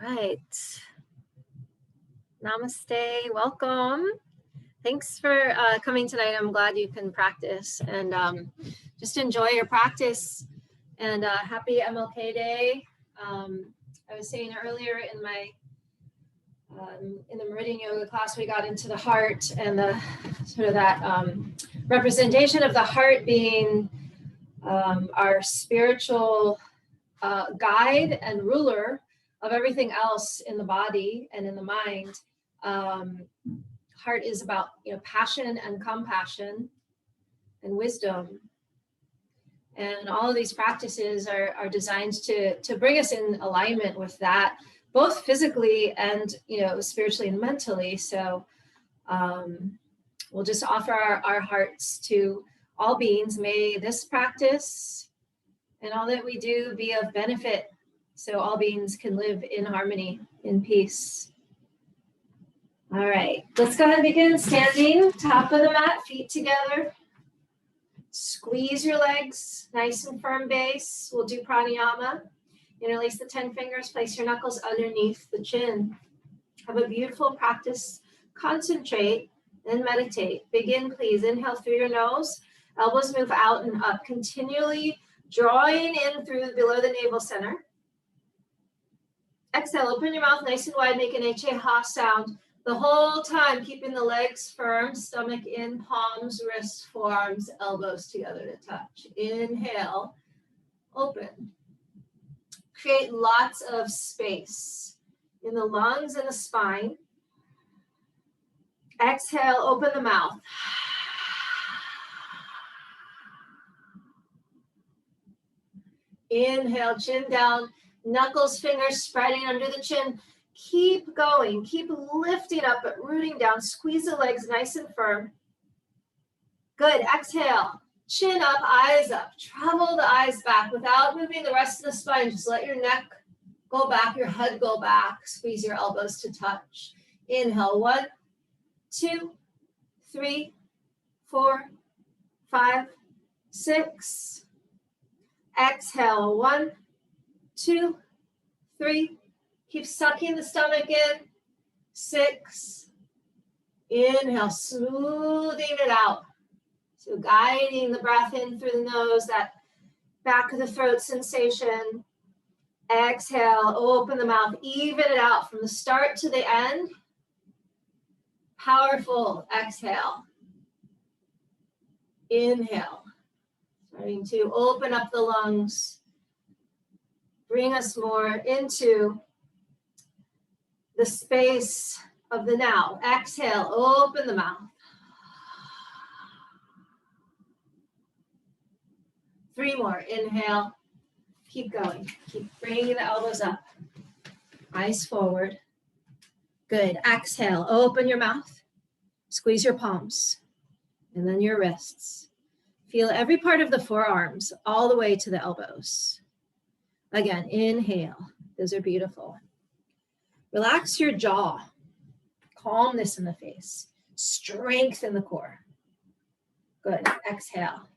right. Namaste. Welcome. Thanks for coming tonight. I'm glad you can practice and just enjoy your practice. And happy MLK Day. I was saying earlier in my in the Meridian Yoga class, we got into the heart and the sort of that representation of the heart being our spiritual guide and ruler of everything else in the body and in the mind. Heart is about, passion and compassion and wisdom. And all of these practices are designed to bring us in alignment with that, both physically and, spiritually and mentally. So we'll just offer our hearts to all beings. May this practice and all that we do be of benefit, so all beings can live in harmony, in peace. All right, let's go ahead and begin standing, top of the mat, feet together. Squeeze your legs, nice and firm base. We'll do pranayama. Interlace the 10 fingers, place your knuckles underneath the chin. Have a beautiful practice. Concentrate and meditate. Begin, please. Inhale through your nose. Elbows move out and up, continually drawing in through below the navel center. Exhale, open your mouth nice and wide, make an H-A-ha sound. The whole time, keeping the legs firm, stomach in, palms, wrists, forearms, elbows together to touch. Inhale, open. Create lots of space in the lungs and the spine. Exhale, open the mouth. Inhale, chin down, knuckles, fingers spreading under the chin. Keep going, keep lifting up, but rooting down. Squeeze the legs nice and firm. Good, exhale, chin up, eyes up. Travel the eyes back without moving the rest of the spine. Just let your neck go back, your head go back. Squeeze your elbows to touch. Inhale, 1, 2, 3, 4, 5, 6. Exhale, 1, 2, 3. Keep sucking the stomach in. 6. Inhale, smoothing it out. So guiding the breath in through the nose, that back of the throat sensation. Exhale, open the mouth, even it out from the start to the end. Powerful exhale. Inhale. Starting to open up the lungs. Bring us more into the space of the now. Exhale, open the mouth. 3 more. Inhale. Keep going. Keep bringing the elbows up. Eyes forward. Good. Exhale. Open your mouth. Squeeze your palms. And then your wrists. Feel every part of the forearms all the way to the elbows. Again, inhale. Those are beautiful. Relax your jaw. Calmness in the face. Strength in the core. Good. Exhale.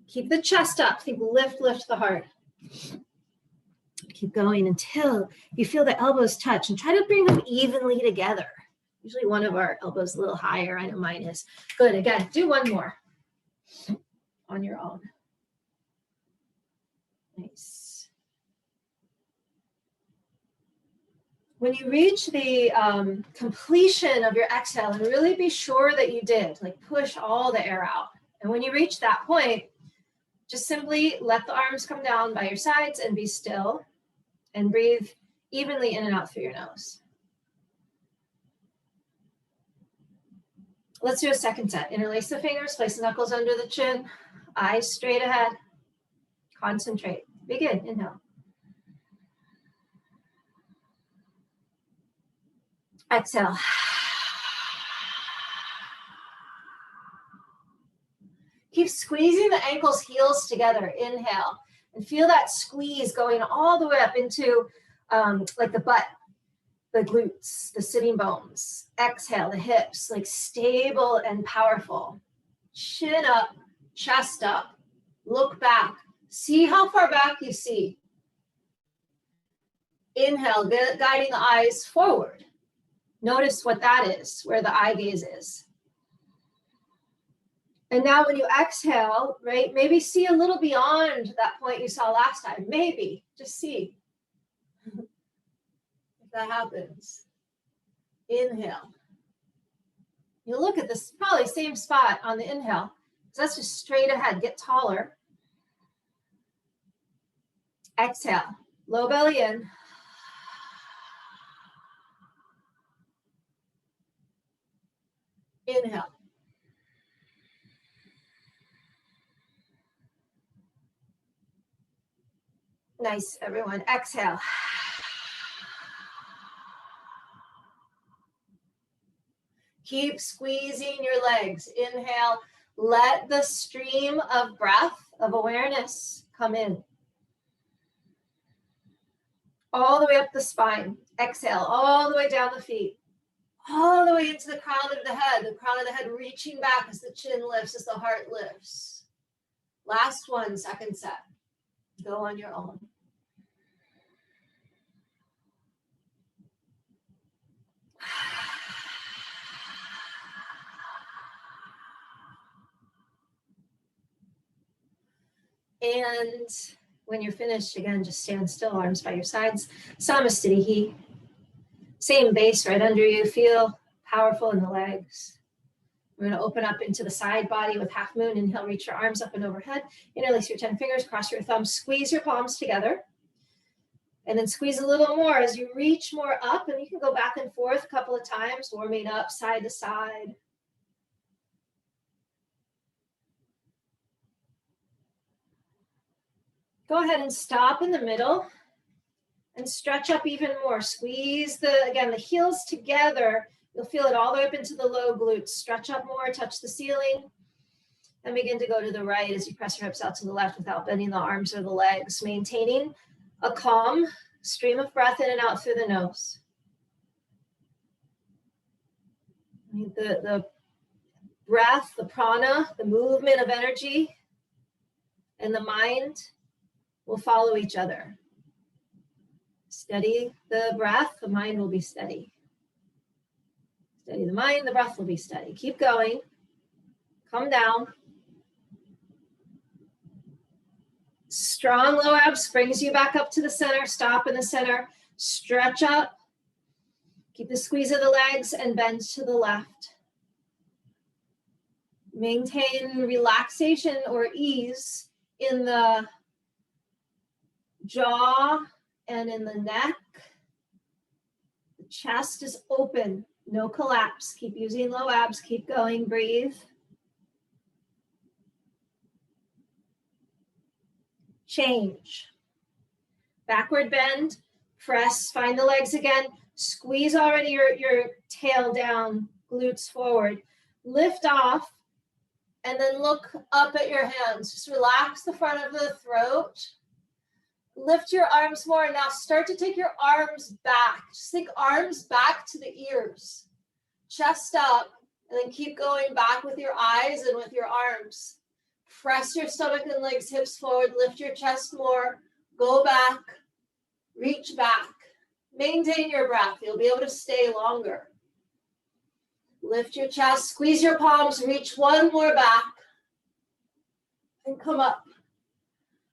Keep the chest up. Think lift the heart. Keep going until you feel the elbows touch and try to bring them evenly together. Usually one of our elbows a little higher. I know mine is. Good. Again, do one more on your own. Nice. When you reach the completion of your exhale, and really be sure that you did, like push all the air out. And when you reach that point, just simply let the arms come down by your sides and be still and breathe evenly in and out through your nose. Let's do a second set. Interlace the fingers, place the knuckles under the chin, eyes straight ahead. Concentrate. Begin. Inhale. Exhale. Keep squeezing the ankles, heels together. Inhale. And feel that squeeze going all the way up into like the butt, the glutes, the sitting bones. Exhale, the hips, like stable and powerful. Chin up, chest up. Look back. See how far back you see. Inhale, guiding the eyes forward. Notice what that is, where the eye gaze is. And now when you exhale, right, maybe see a little beyond that point you saw last time. Maybe, just see if that happens. Inhale. You look at this, probably same spot on the inhale. So that's just straight ahead, get taller. Exhale, low belly in. Inhale. Nice, everyone. Exhale. Keep squeezing your legs. Inhale. Let the stream of breath, of awareness come in. All the way up the spine. Exhale. All the way down the feet. All the way into the crown of the head. The crown of the head reaching back as the chin lifts, as the heart lifts. Last one, second set. Go on your own. And when you're finished, again, just stand still, arms by your sides. Samastitihi. Same base right under you. Feel powerful in the legs. We're going to open up into the side body with half moon. Inhale, reach your arms up and overhead. Interlace your 10 fingers, cross your thumbs, squeeze your palms together. And then squeeze a little more as you reach more up. And you can go back and forth a couple of times, warming up side to side. Go ahead and stop in the middle and stretch up even more. Squeeze again, the heels together. You'll feel it all the way up into the low glutes. Stretch up more, touch the ceiling, and begin to go to the right as you press your hips out to the left without bending the arms or the legs, maintaining a calm stream of breath in and out through the nose. The breath, the prana, the movement of energy, and the mind will follow each other. Steady the breath, the mind will be steady. Steady the mind, the breath will be steady. Keep going. Come down. Strong low abs brings you back up to the center. Stop in the center. Stretch up. Keep the squeeze of the legs and bend to the left. Maintain relaxation or ease in the jaw and in the neck. The chest is open. No collapse. Keep using low abs. Keep going. Breathe. Change. Backward bend. Press. Find the legs again. Squeeze already your tail down. Glutes forward. Lift off. And then look up at your hands. Just relax the front of the throat. Lift your arms more. And now start to take your arms back. Just think arms back to the ears. Chest up. And then keep going back with your eyes and with your arms. Press your stomach and legs, hips forward. Lift your chest more. Go back. Reach back. Maintain your breath. You'll be able to stay longer. Lift your chest. Squeeze your palms. Reach one more back. And come up.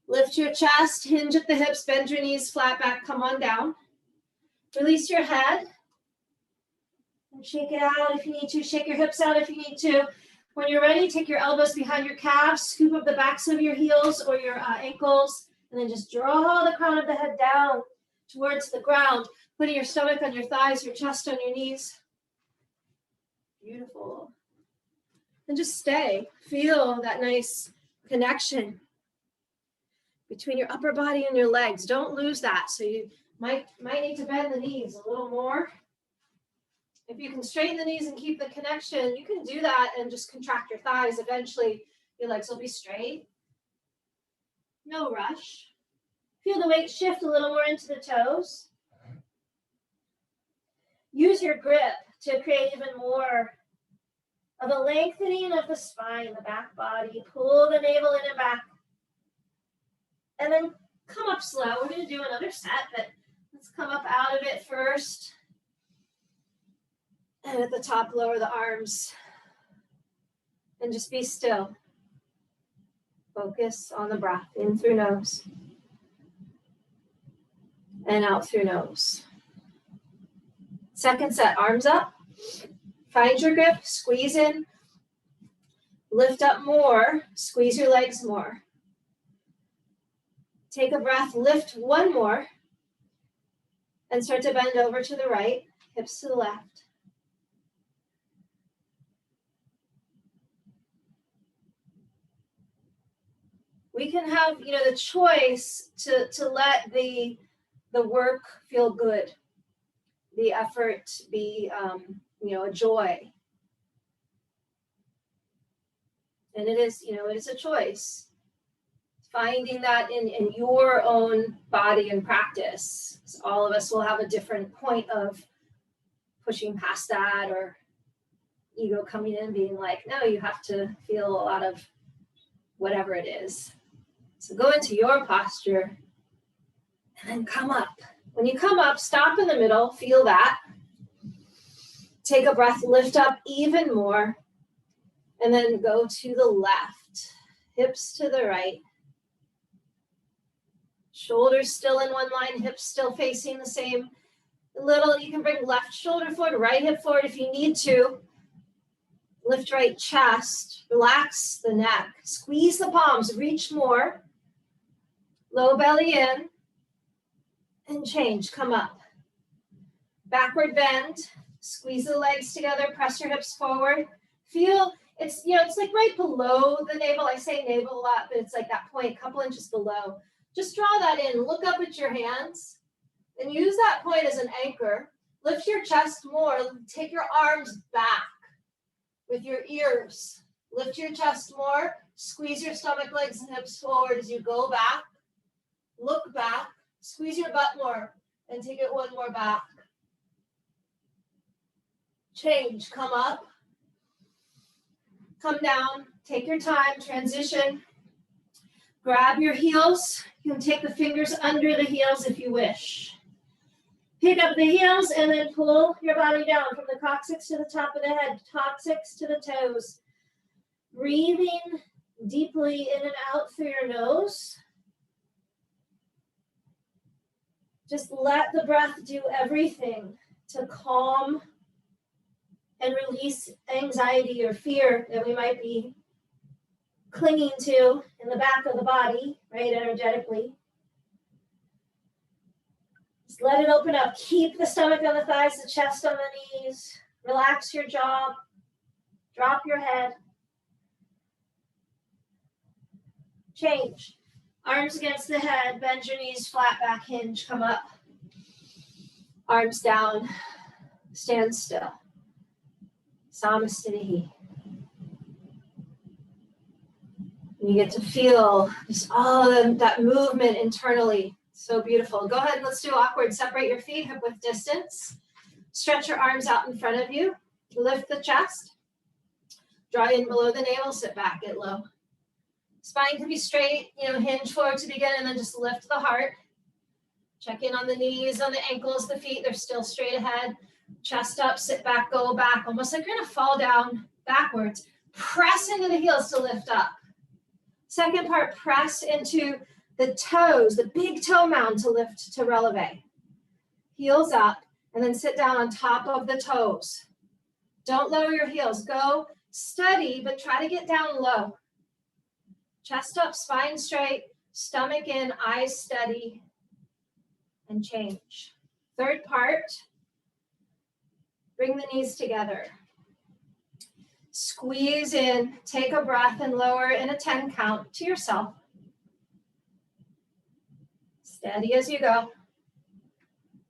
Lift your chest, hinge at the hips, bend your knees, flat back, come on down. Release your head. And shake it out if you need to. Shake your hips out if you need to. When you're ready, take your elbows behind your calves, scoop up the backs of your heels or your ankles, and then just draw the crown of the head down towards the ground, putting your stomach on your thighs, your chest on your knees. Beautiful. And just stay. Feel that nice connection between your upper body and your legs. Don't lose that. So you might need to bend the knees a little more. If you can straighten the knees and keep the connection, you can do that and just contract your thighs. Eventually, your legs will be straight. No rush. Feel the weight shift a little more into the toes. Use your grip to create even more of a lengthening of the spine, the back body. Pull the navel in and back. And then come up slow. We're going to do another set, but let's come up out of it first. And at the top, lower the arms. And just be still. Focus on the breath, in through nose. And out through nose. Second set, arms up. Find your grip, squeeze in. Lift up more, squeeze your legs more. Take a breath, lift one more. And start to bend over to the right, hips to the left. We can have, the choice to let the work feel good, the effort be, a joy. And it is a choice. Finding that in your own body and practice. So all of us will have a different point of pushing past that, or ego coming in being like, no, you have to feel a lot of whatever it is. So go into your posture and then come up. When you come up, stop in the middle, feel that. Take a breath, lift up even more, and then go to the left, hips to the right. Shoulders still in one line, hips still facing the same. You can bring left shoulder forward, right hip forward if you need to. Lift right chest, relax the neck, squeeze the palms, reach more. Low belly in, and change, come up. Backward bend, squeeze the legs together, press your hips forward. Feel, it's like right below the navel. I say navel a lot, but it's like that point, a couple inches below. Just draw that in, look up at your hands, and use that point as an anchor. Lift your chest more, take your arms back with your ears. Lift your chest more, squeeze your stomach, legs, and hips forward as you go back. Look back, squeeze your butt more, and take it one more back. Change, come up, come down, take your time, transition. Grab your heels. You can take the fingers under the heels if you wish. Pick up the heels and then pull your body down from the coccyx to the top of the head, coccyx to the toes. Breathing deeply in and out through your nose. Just let the breath do everything to calm and release anxiety or fear that we might be clinging to in the back of the body, right, energetically. Just let it open up. Keep the stomach on the thighs, the chest on the knees. Relax your jaw. Drop your head. Change. Arms against the head. Bend your knees, flat back, hinge. Come up. Arms down. Stand still. Samasthiti. You get to feel just all of that movement internally. So beautiful. Go ahead and let's do awkward. Separate your feet, hip width distance. Stretch your arms out in front of you. Lift the chest. Draw in below the navel, sit back, get low. Spine can be straight, hinge forward to begin, and then just lift the heart. Check in on the knees, on the ankles, the feet, they're still straight ahead. Chest up, sit back, go back, almost like you're gonna fall down backwards. Press into the heels to lift up. Second part, press into the toes, the big toe mound to lift to releve. Heels up, and then sit down on top of the toes. Don't lower your heels. Go steady, but try to get down low. Chest up, spine straight, stomach in, eyes steady, and change. Third part, bring the knees together. Squeeze in, take a breath, and lower in a 10 count to yourself. Steady as you go.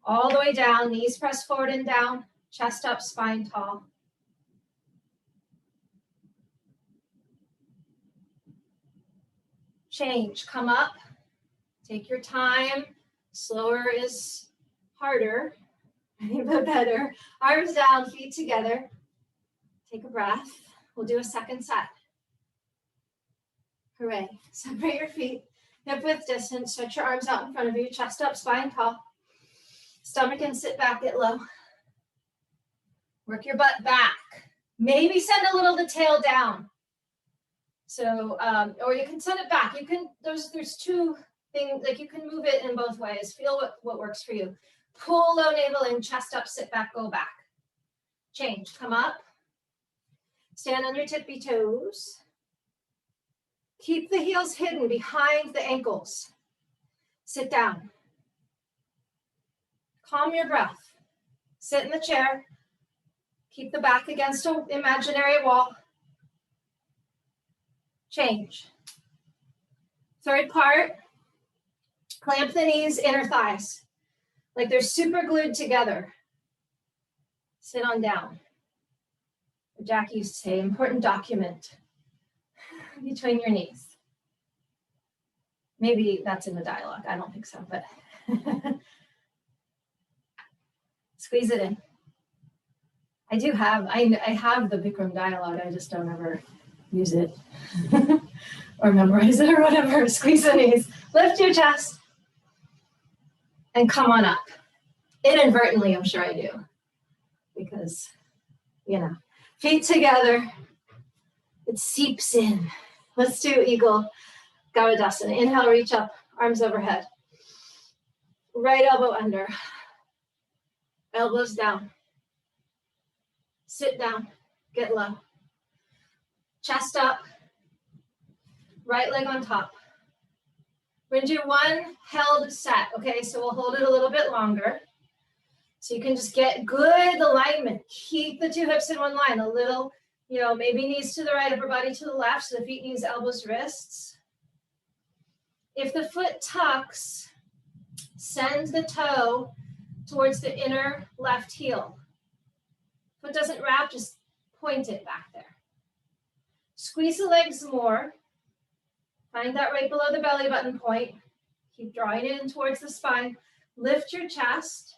All the way down, knees press forward and down, chest up, spine tall. Change, come up, take your time. Slower is harder, but better. Arms down, feet together. Take a breath. We'll do a second set. Hooray. Separate your feet, hip width distance. Stretch your arms out in front of you, chest up, spine tall. Stomach and sit back, get low. Work your butt back. Maybe send a little the tail down. So, or you can send it back. You can, there's two things, like you can move it in both ways. Feel what works for you. Pull low navel in, chest up, sit back, go back. Change, come up. Stand on your tippy toes. Keep the heels hidden behind the ankles. Sit down. Calm your breath. Sit in the chair. Keep the back against an imaginary wall. Change. Third part, clamp the knees, inner thighs, like they're super glued together. Sit on down. Jackie used to say, important document between your knees. Maybe that's in the dialogue. I don't think so, but squeeze it in. I have the Bikram dialogue. I just don't ever use it or memorize it or whatever. Squeeze the knees, lift your chest, and come on up. Inadvertently, I'm sure I do, because, you know, feet together, it seeps in. Let's do Eagle Gavadasana. Inhale, reach up, arms overhead. Right elbow under, elbows down. Sit down, get low. Chest up, right leg on top. We're gonna do one held set, okay? So we'll hold it a little bit longer. So you can just get good alignment. Keep the two hips in one line, a little, you know, maybe knees to the right, upper body to the left, so the feet, knees, elbows, wrists. If the foot tucks, send the toe towards the inner left heel. Foot doesn't wrap, just point it back there. Squeeze the legs more. Find that right below the belly button point. Keep drawing it in towards the spine. Lift your chest.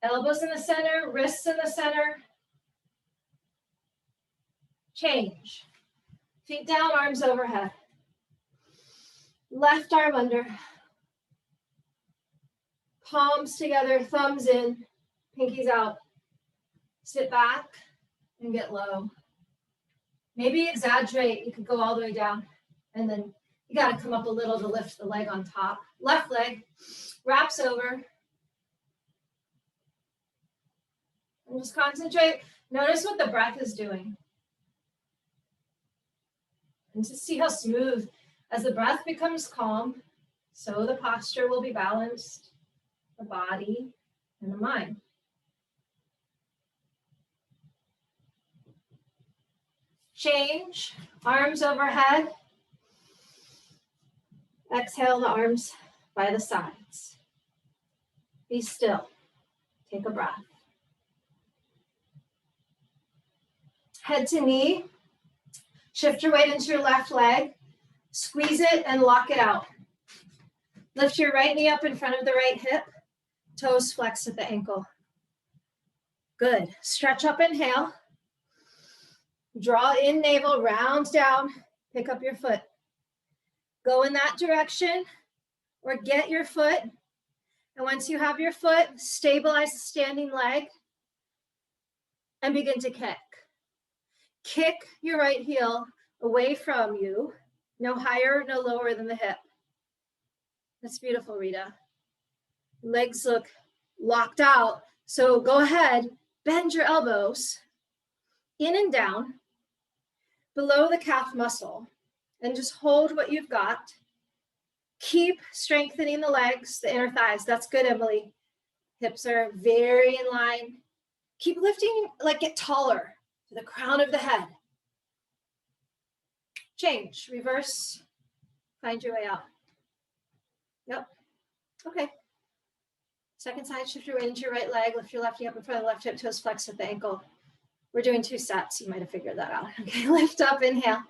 Elbows in the center, wrists in the center. Change. Feet down, arms overhead. Left arm under. Palms together, thumbs in, pinkies out. Sit back and get low. Maybe exaggerate, you could go all the way down, and then you gotta come up a little to lift the leg on top. Left leg wraps over. And just concentrate, notice what the breath is doing. And just see how smooth, as the breath becomes calm, so the posture will be balanced, the body and the mind. Change, arms overhead. Exhale the arms by the sides. Be still. Take a breath. Head to knee. Shift your weight into your left leg. Squeeze it and lock it out. Lift your right knee up in front of the right hip. Toes flex at the ankle. Good. Stretch up, inhale. Draw in navel, round down, pick up your foot. Go in that direction or get your foot. And once you have your foot, stabilize the standing leg and begin to kick. Kick your right heel away from you, no higher, no lower than the hip. That's beautiful, Rita. Legs look locked out. So go ahead, bend your elbows in and down, below the calf muscle, and just hold what you've got. Keep strengthening the legs, the inner thighs. That's good, Emily. Hips are very in line. Keep lifting, like get taller to the crown of the head. Change, reverse, find your way out. Yep, okay. Second side, shift your weight into your right leg, lift your left knee up in front of the left hip, toes flex at the ankle. We're doing 2 sets. You might have figured that out. Okay, lift up, inhale.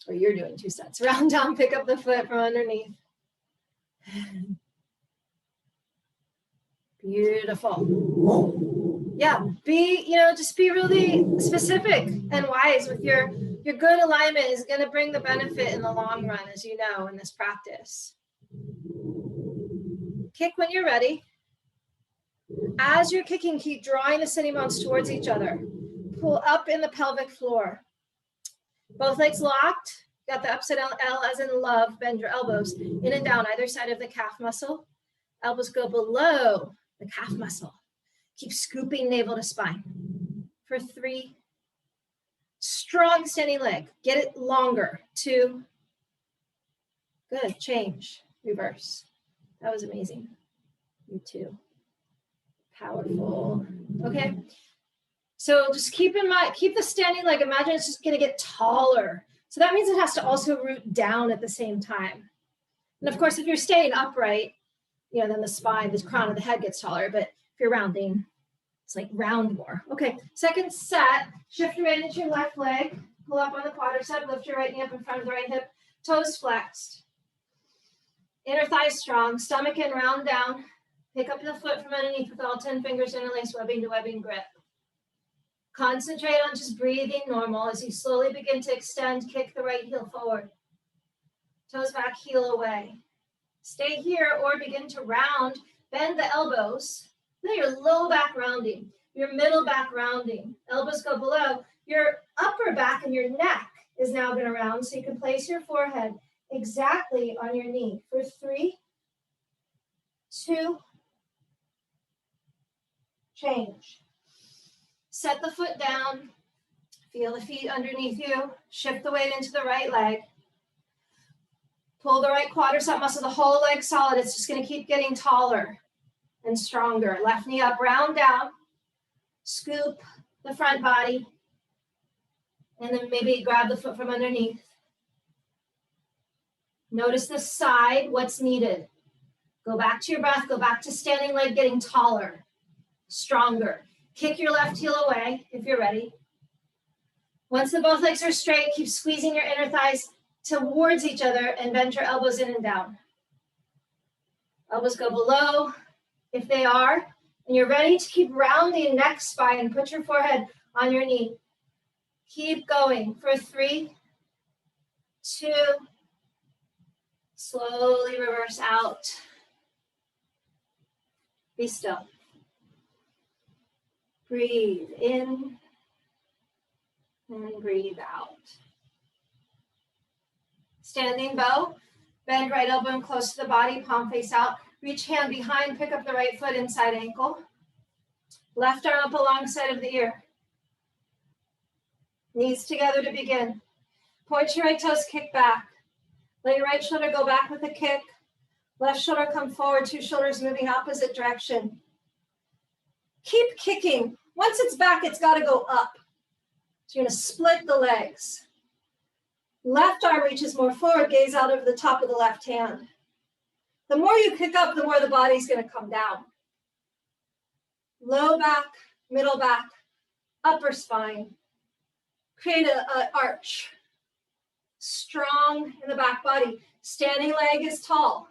Or you're doing 2 sets. Round down, pick up the foot from underneath. Beautiful. Yeah, just be really specific and wise with your good alignment is going to bring the benefit in the long run, as you know, in this practice. Kick when you're ready. As you're kicking, keep drawing the sitting bones towards each other. Pull up in the pelvic floor. Both legs locked. Got the upside down L as in love. Bend your elbows in and down either side of the calf muscle. Elbows go below the calf muscle. Keep scooping navel to spine. For 3. Strong standing leg. Get it longer. 2. Good. Change. Reverse. That was amazing. You too. Powerful. Okay. So just keep in mind, keep the standing leg. Imagine it's just going to get taller. So that means it has to also root down at the same time. And of course, if you're staying upright, you know, then the spine, the crown of the head gets taller. But if you're rounding, it's like round more. Okay. Second set. Shift your weight into your left leg. Pull up on the quadricep. Lift your right knee up in front of the right hip. Toes flexed. Inner thigh strong. Stomach in, round down. Pick up the foot from underneath with all 10 fingers interlaced, webbing to webbing grip. Concentrate on just breathing normal as you slowly begin to extend, kick the right heel forward. Toes back, heel away. Stay here or begin to round. Bend the elbows. Then your low back rounding, your middle back rounding. Elbows go below. Your upper back and your neck is now going to round, so you can place your forehead exactly on your knee. For 3, 2, change. Set the foot down. Feel the feet underneath you. Shift the weight into the right leg. Pull the right quadricep muscle, the whole leg solid. It's just going to keep getting taller and stronger. Left knee up, round down. Scoop the front body. And then maybe grab the foot from underneath. Notice the side, what's needed. Go back to your breath. Go back to standing leg getting taller, stronger. Kick your left heel away if you're ready. Once the both legs are straight, keep squeezing your inner thighs towards each other and bend your elbows in and down. Elbows go below if they are. And you're ready to keep rounding neck spine. Put your forehead on your knee. Keep going for 3, 2, slowly reverse out. Be still. Breathe in and breathe out. Standing bow, bend right elbow and close to the body, palm face out. Reach hand behind, pick up the right foot inside ankle. Left arm up alongside of the ear. Knees together to begin. Point your right toes, kick back. Let your right shoulder go back with a kick. Left shoulder come forward, 2 shoulders moving opposite direction. Keep kicking. Once it's back, it's got to go up. So you're going to split the legs. Left arm reaches more forward, gaze out over the top of the left hand. The more you kick up, the more the body's going to come down. Low back, middle back, upper spine. Create an arch. Strong in the back body. Standing leg is tall.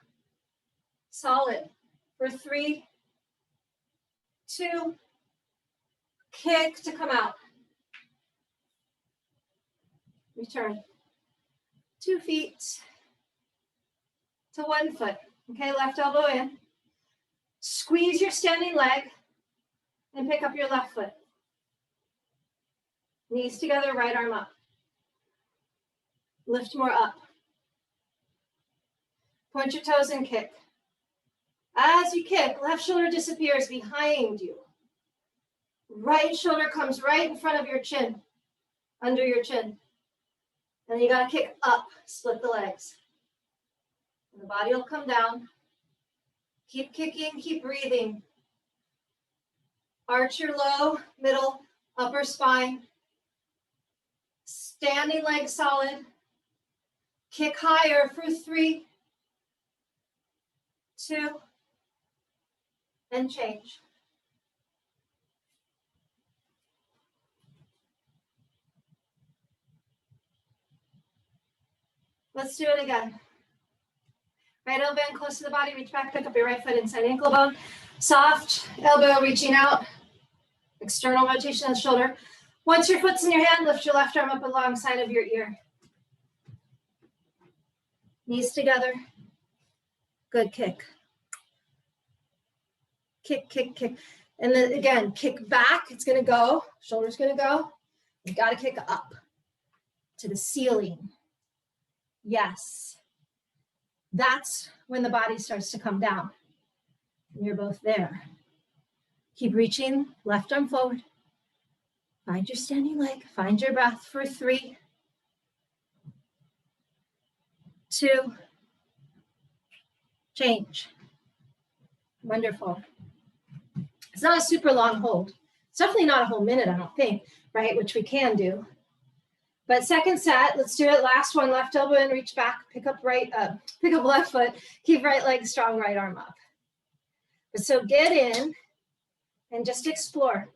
Solid. For 3, 2, kick to come out. Return. 2 feet to 1 foot. Okay, left elbow in. Squeeze your standing leg and pick up your left foot. Knees together, right arm up. Lift more up. Point your toes and kick. As you kick, left shoulder disappears behind you. Right shoulder comes right in front of your chin, under your chin. And you gotta kick up, split the legs. And the body will come down. Keep kicking, keep breathing. Arch your low, middle, upper spine. Standing leg solid. Kick higher for 3, 2, and change. Let's do it again. Right elbow in close to the body, reach back, pick up your right foot inside ankle bone. Soft elbow reaching out. External rotation of the shoulder. Once your foot's in your hand, lift your left arm up alongside of your ear. Knees together. Good kick. kick, kick, kick. And then again, kick back. It's going to go. Shoulder's going to go. You got to kick up to the ceiling. Yes. That's when the body starts to come down. And you're both there. Keep reaching, left arm forward. Find your standing leg. Find your breath for 3, 2, change. Wonderful. It's not a super long hold. It's definitely not a whole minute, I don't think, right? Which we can do. But second set, let's do it. Last one, left elbow in, reach back, pick up left foot, keep right leg strong, right arm up. So get in and just explore.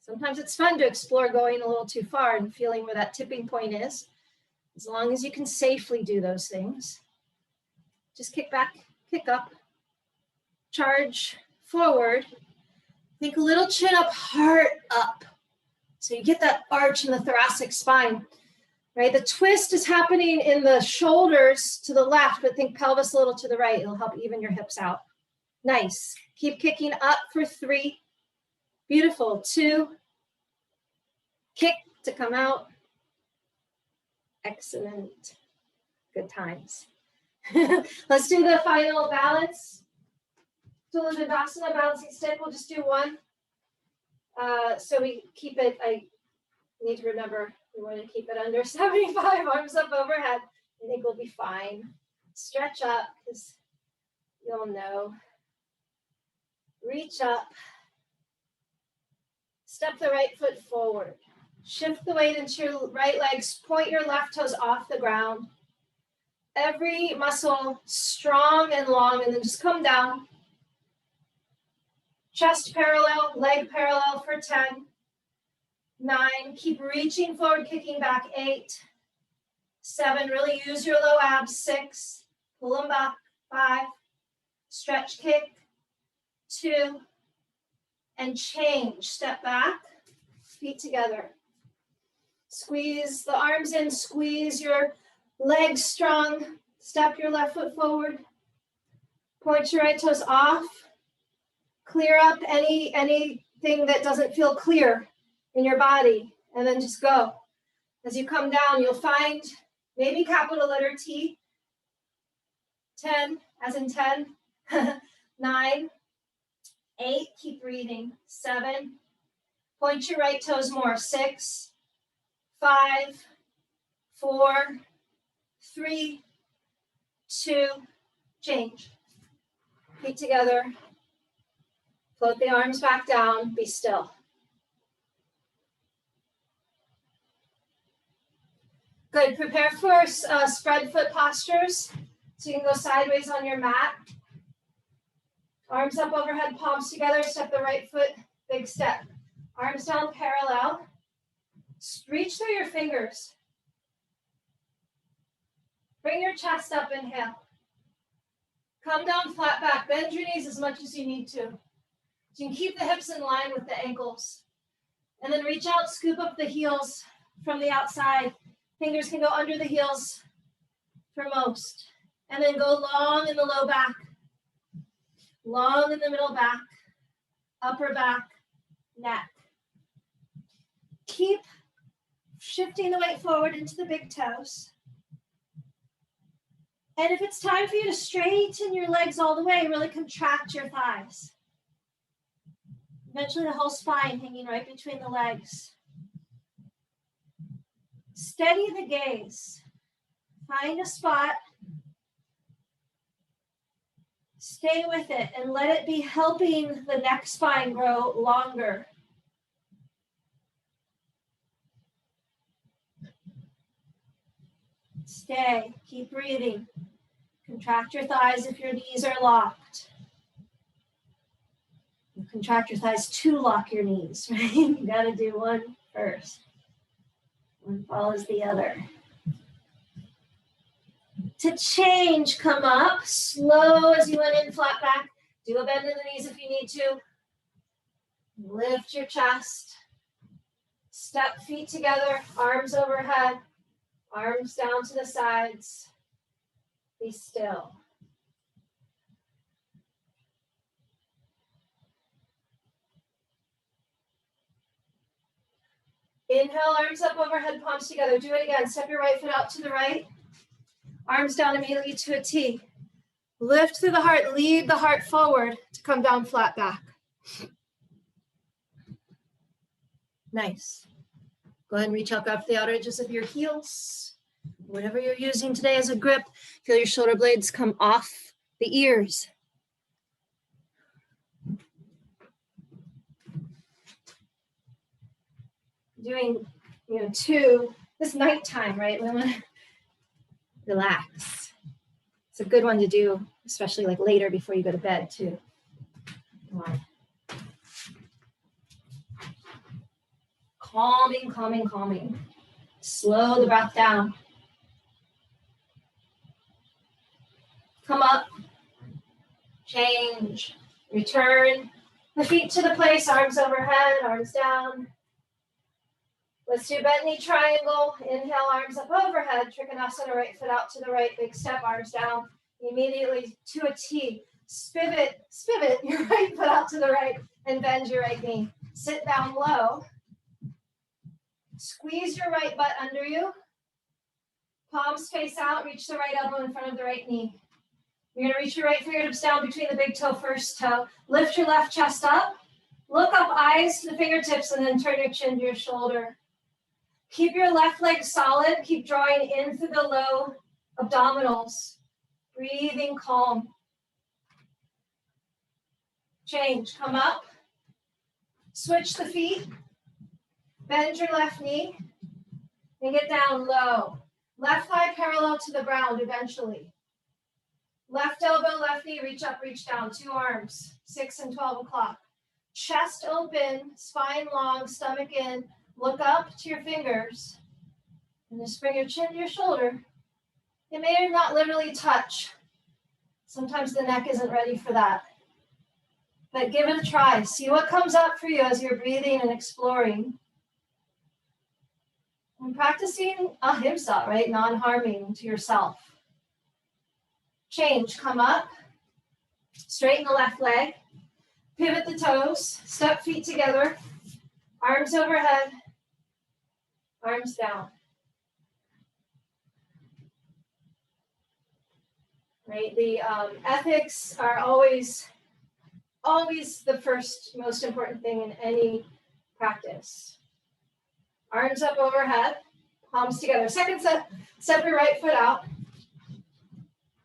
Sometimes it's fun to explore going a little too far and feeling where that tipping point is. As long as you can safely do those things. Just kick back, kick up, charge forward. Think a little chin up, heart up. So you get that arch in the thoracic spine, right? The twist is happening in the shoulders to the left, but think pelvis a little to the right. It'll help even your hips out. Nice. Keep kicking up for 3. Beautiful. 2. Kick to come out. Excellent. Good times. Let's do the final balance. Dandasana, balancing stick. We'll just do one. So we keep it, I need to remember, we want to keep it under 75, arms up overhead. I think we'll be fine. Stretch up, because you'll know. Reach up. Step the right foot forward. Shift the weight into your right legs. Point your left toes off the ground. Every muscle strong and long, and then just come down. Chest parallel, leg parallel for 10. 9, keep reaching forward, kicking back. 8, 7, really use your low abs. 6, pull them back. 5, stretch kick. 2, and change. Step back, feet together. Squeeze the arms in, squeeze your legs strong. Step your left foot forward. Point your right toes off. Clear up anything that doesn't feel clear in your body, and then just go. As you come down, you'll find maybe capital letter T. 10, as in 10. 9, 8, keep breathing. 7, point your right toes more. 6, 5, 4, 3, 2, change. Feet together. Float the arms back down, be still. Good, prepare for spread foot postures. So you can go sideways on your mat. Arms up overhead, palms together, step the right foot, big step. Arms down parallel. Reach through your fingers. Bring your chest up, inhale. Come down flat back, bend your knees as much as you need to. So you can keep the hips in line with the ankles. And then reach out, scoop up the heels from the outside. Fingers can go under the heels for most. And then go long in the low back. Long in the middle back. Upper back, neck. Keep shifting the weight forward into the big toes. And if it's time for you to straighten your legs all the way, really contract your thighs. Eventually the whole spine hanging right between the legs. Steady the gaze. Find a spot. Stay with it and let it be helping the neck spine grow longer. Stay. Keep breathing. Contract your thighs if your knees are locked. Contract your thighs to lock your knees, right? You got to do one first. One follows the other. To change, come up slow as you went in, flat back. Do a bend in the knees if you need to. Lift your chest. Step feet together, arms overhead, arms down to the sides. Be still. Inhale, arms up overhead, palms together. Do it again. Step your right foot out to the right. Arms down immediately to a T. Lift through the heart, lead the heart forward to come down flat back. Nice. Go ahead and reach out, grab the outer edges of your heels. Whatever you're using today as a grip, feel your shoulder blades come off the ears. Doing, two, this nighttime, right? We want to relax. It's a good one to do, especially like later before you go to bed too. Come on. Calming, calming, calming. Slow the breath down. Come up. Change. Return the feet to the place, arms overhead, arms down. Let's do bent knee triangle. Inhale, arms up overhead. Trikonasana, right foot out to the right. Big step, arms down. Immediately to a T. Spivot your right foot out to the right and bend your right knee. Sit down low. Squeeze your right butt under you. Palms face out. Reach the right elbow in front of the right knee. You're going to reach your right fingertips down between the big toe, first toe. Lift your left chest up. Look up, eyes to the fingertips, and then turn your chin to your shoulder. Keep your left leg solid. Keep drawing in through the low abdominals. Breathing calm. Change. Come up. Switch the feet. Bend your left knee. And get down low. Left thigh parallel to the ground eventually. Left elbow, left knee, reach up, reach down. Two arms, 6 and 12 o'clock. Chest open, spine long, stomach in. Look up to your fingers. And just bring your chin to your shoulder. It may not literally touch. Sometimes the neck isn't ready for that. But give it a try. See what comes up for you as you're breathing and exploring. And practicing ahimsa, right? Non-harming to yourself. Change, come up. Straighten the left leg. Pivot the toes. Step feet together. Arms overhead. Arms down. Right? The ethics are always the first most important thing in any practice. Arms up overhead, palms together. Second set, step your right foot out.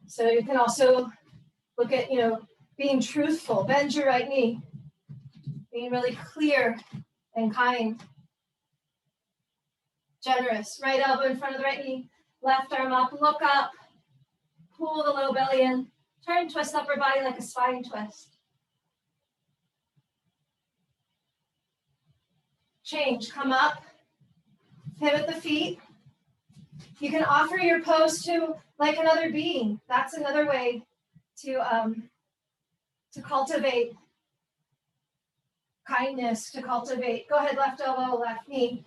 So you can also look at, being truthful. Bend your right knee. Being really clear and kind. Generous. Right elbow in front of the right knee. Left arm up. Look up. Pull the low belly in. Turn, twist upper body like a spine twist. Change. Come up. Pivot the feet. You can offer your pose to like another being. That's another way to cultivate kindness, to cultivate. Go ahead, left elbow, left knee.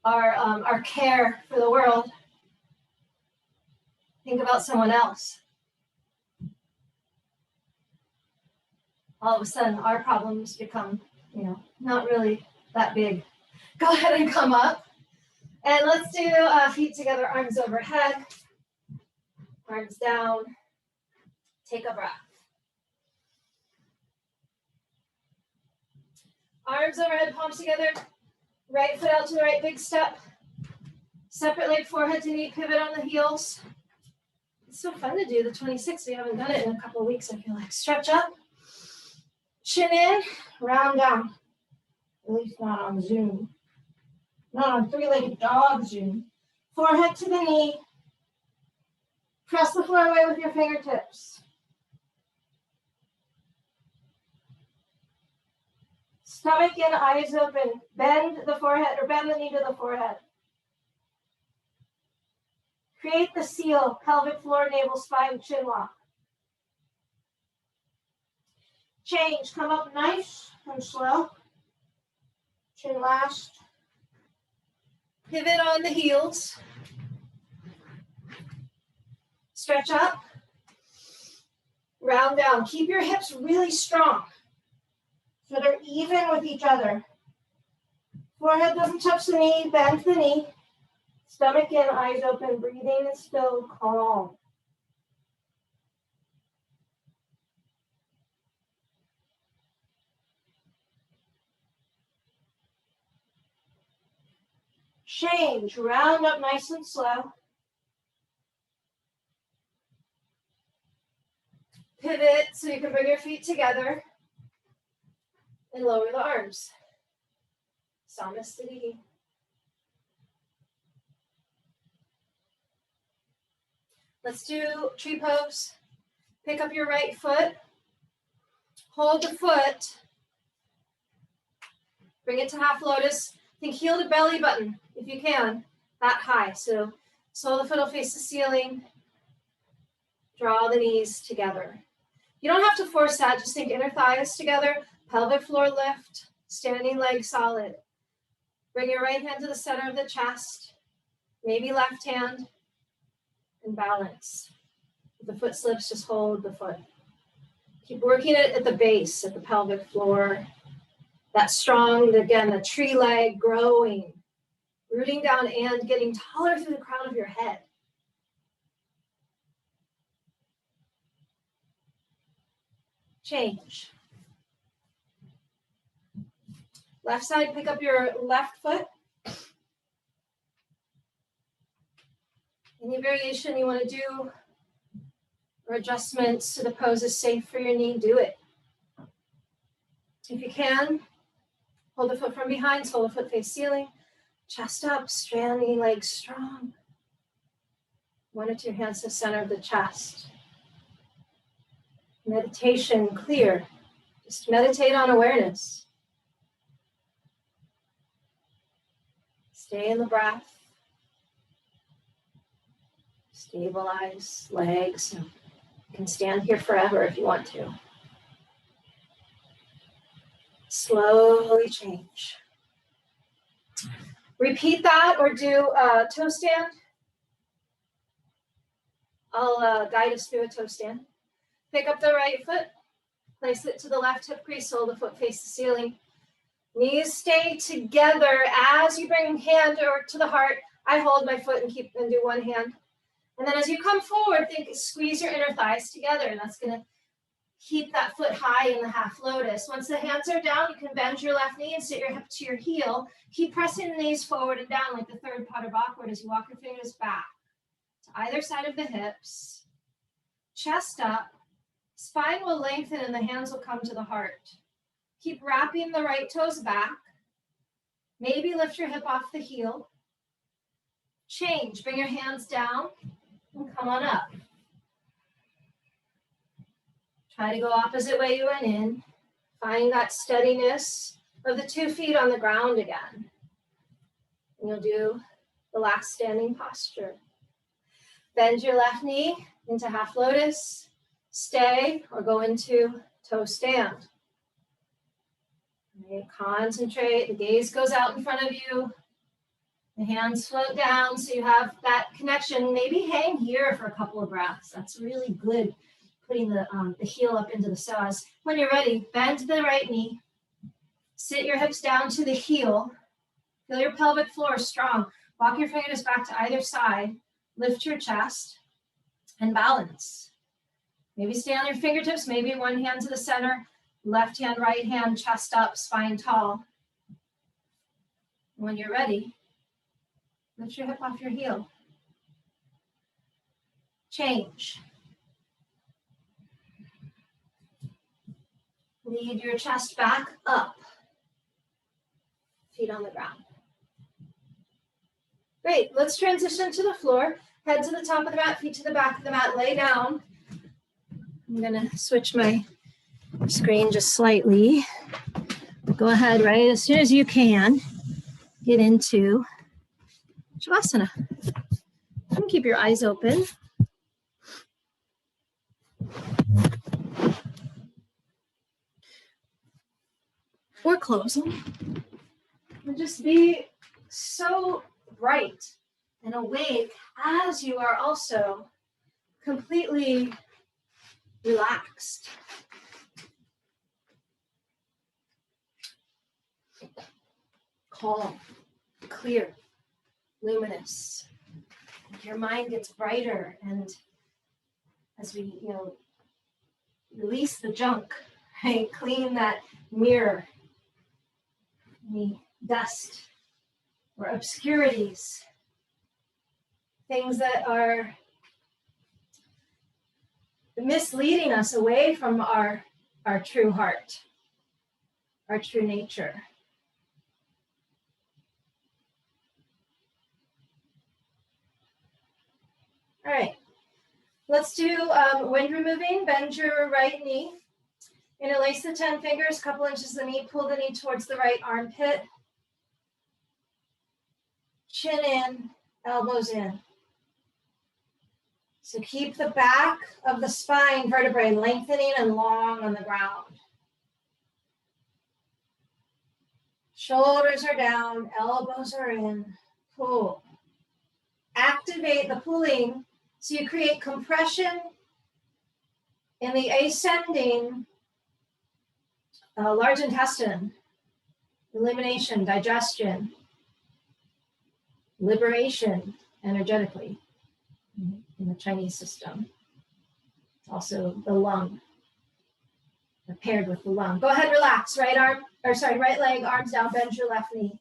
Our care for the world. Think about someone else. All of a sudden, our problems become, not really that big. Go ahead and come up. And let's do feet together, arms overhead, arms down. Take a breath. Arms overhead, palms together. Right foot out to the right, big step. Separate leg, forehead to knee, pivot on the heels. It's so fun to do the 26. We haven't done it in a couple of weeks, I feel like. Stretch up. Chin in, round down. At least not on Zoom. Not on three-legged dog Zoom. Forehead to the knee. Press the floor away with your fingertips. Stomach in, eyes open. Bend the forehead, or bend the knee to the forehead. Create the seal, pelvic floor, navel, spine, chin lock. Change, come up nice and slow. Chin last. Pivot on the heels. Stretch up. Round down. Keep your hips really strong. so they're even with each other. Forehead doesn't touch the knee, bend the knee. Stomach in, eyes open, breathing is still calm. Change, round up nice and slow. Pivot so you can bring your feet together and lower the arms. Samasthiti. Let's do tree pose. Pick up your right foot. Hold the foot. Bring it to half lotus. Think heel to belly button, if you can, that high. So sole of the foot will face the ceiling. Draw the knees together. You don't have to force that. Just think inner thighs together, pelvic floor lift, standing leg solid. Bring your right hand to the center of the chest, maybe left hand, and balance. If the foot slips, just hold the foot. Keep working it at the base, at the pelvic floor. That strong, again, the tree leg growing, rooting down and getting taller through the crown of your head. Change. Left side, pick up your left foot. Any variation you want to do or adjustments to the pose is safe for your knee, do it. If you can, hold the foot from behind, sole of the foot face ceiling, chest up, standing legs strong. One or two hands to the center of the chest. Meditation clear. Just meditate on awareness. Stay in the breath. Stabilize legs. You can stand here forever if you want to. Slowly change. Repeat that or do a toe stand. I'll guide us through a toe stand. Pick up the right foot, place it to the left hip crease, sole of the foot face the ceiling. Knees stay together as you bring hand or to the heart. I hold my foot and do one hand. And then as you come forward, squeeze your inner thighs together, and that's going to keep that foot high in the half lotus. Once the hands are down, you can bend your left knee and sit your hip to your heel. Keep pressing the knees forward and down like the third Pada backward as you walk your fingers back to either side of the hips. Chest up. Spine will lengthen and the hands will come to the heart. Keep wrapping the right toes back. Maybe lift your hip off the heel. Change. Bring your hands down and come on up. Try to go opposite way you went in. Find that steadiness of the 2 feet on the ground again. And you'll do the last standing posture. Bend your left knee into half lotus. Stay or go into toe stand. Okay, concentrate. The gaze goes out in front of you. The hands float down so you have that connection. Maybe hang here for a couple of breaths. That's really good, putting the heel up into the psoas. When you're ready, bend the right knee. Sit your hips down to the heel. Feel your pelvic floor strong. Walk your fingers back to either side. Lift your chest and balance. Maybe stay on your fingertips, maybe one hand to the center, left hand, right hand, chest up, spine tall. When you're ready, lift your hip off your heel. Change. Lead your chest back up. Feet on the ground. Great, let's transition to the floor. Head to the top of the mat, feet to the back of the mat, lay down. I'm gonna switch my screen just slightly. Go ahead, right, as soon as you can, get into Shavasana. You can keep your eyes open. Or close them. And just be so bright and awake as you are also completely relaxed. calm, clear, luminous. Your mind gets brighter, and as we, release the junk, right? Clean that mirror, any dust or obscurities, things that are misleading us away from our true heart, our true nature. All right, let's do wind removing. Bend your right knee. Interlace the 10 fingers, couple inches of the knee, pull the knee towards the right armpit. Chin in, elbows in. So keep the back of the spine vertebrae lengthening and long on the ground. Shoulders are down, elbows are in, pull. Activate the pulling so you create compression in the ascending large intestine, elimination, digestion, liberation energetically in the Chinese system. It's also the lung, paired with the lung. Go ahead, relax. Right leg, arms down, bend your left knee.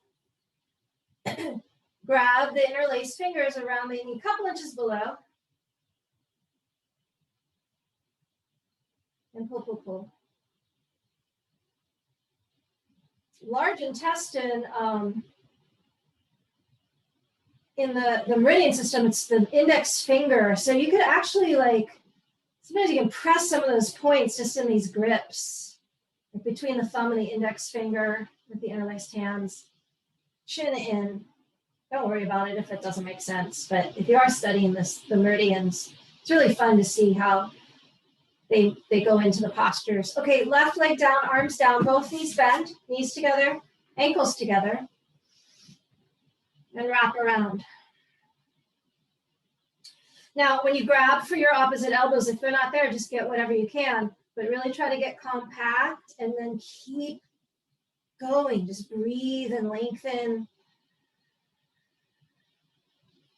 Grab the interlaced fingers around the knee, couple inches below. And pull, pull, pull. Large intestine, in the meridian system, it's the index finger. So you could actually sometimes you can press some of those points just in these grips, like between the thumb and the index finger with the interlaced hands. Chin in. Don't worry about it if it doesn't make sense. But if you are studying the meridians, it's really fun to see how they go into the postures. Okay, left leg down, arms down, both knees bend, knees together, ankles together, and wrap around. Now, when you grab for your opposite elbows, if they're not there, just get whatever you can, but really try to get compact and then keep going. Just breathe and lengthen,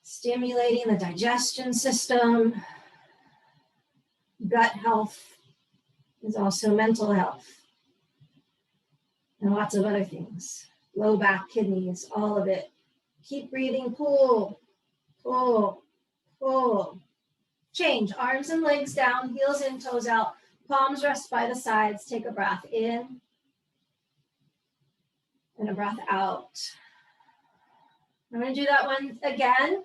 stimulating the digestion system. Gut health is also mental health and lots of other things. Low back, kidneys, all of it. Keep breathing, pull, pull, pull. Change, arms and legs down, heels in, toes out, palms rest by the sides. Take a breath in and a breath out. I'm going to do that one again.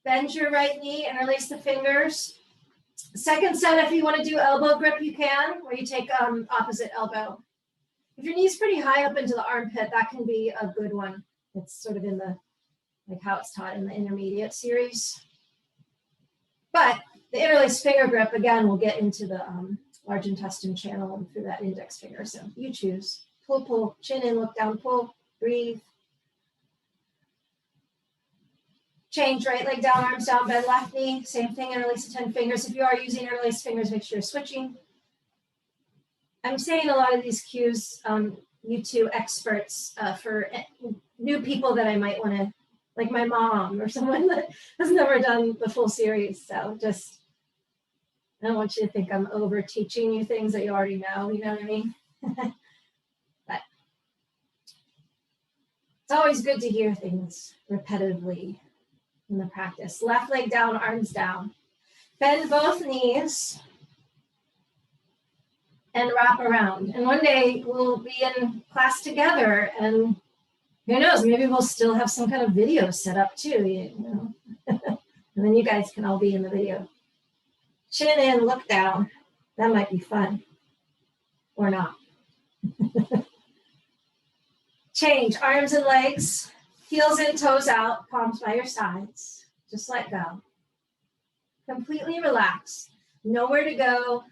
Bend your right knee, interlace the fingers. Second set, if you want to do elbow grip, you can, where you take opposite elbow. If your knee's pretty high up into the armpit, that can be a good one. It's sort of in the, how it's taught in the intermediate series. But the interlaced finger grip, again, will get into the large intestine channel and through that index finger. So you choose. Pull, pull, chin in, look down, pull, breathe. Change, right leg down, arms down, bend left knee. Same thing, interlace the 10 fingers. If you are using interlaced fingers, make sure you're switching. I'm saying a lot of these cues, you two experts, for new people that I might want to, like my mom or someone that has never done the full series. So just, I don't want you to think I'm over teaching you things that you already know, you know what I mean? But it's always good to hear things repetitively in the practice. Left leg down, arms down. Bend both knees and wrap around. And one day we'll be in class together, and who knows, maybe we'll still have some kind of video set up too, you know. And then you guys can all be in the video. Chin in, look down. That might be fun. Or not. Change, arms and legs. Heels in, toes out, palms by your sides. Just let go. Completely relax. Nowhere to go,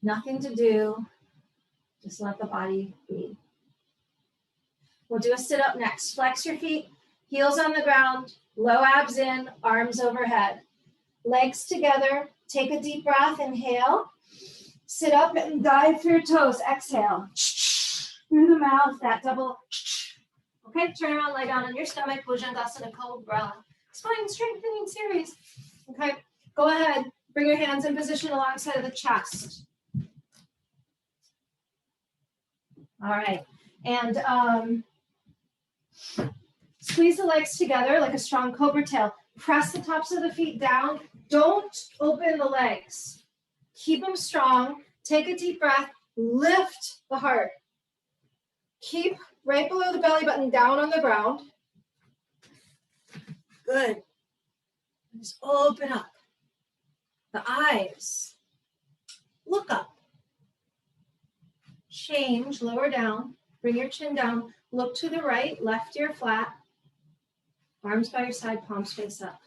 nothing to do. Just let the body be. We'll do a sit-up next. Flex your feet, heels on the ground, low abs in, arms overhead. Legs together. Take a deep breath, inhale. Sit up and dive through your toes, exhale. Through the mouth, that double Okay, turn around, lie down on your stomach, Bhujangasana Cobra. Spine strengthening series. Okay, go ahead. Bring your hands in position alongside of the chest. All right, and squeeze the legs together like a strong cobra tail. Press the tops of the feet down. Don't open the legs. Keep them strong. Take a deep breath. Lift the heart. Keep right below the belly button down on the ground. Good. Just open up. The eyes. Look up. Change, lower down. Bring your chin down. Look to the right, left ear flat. Arms by your side, palms face up.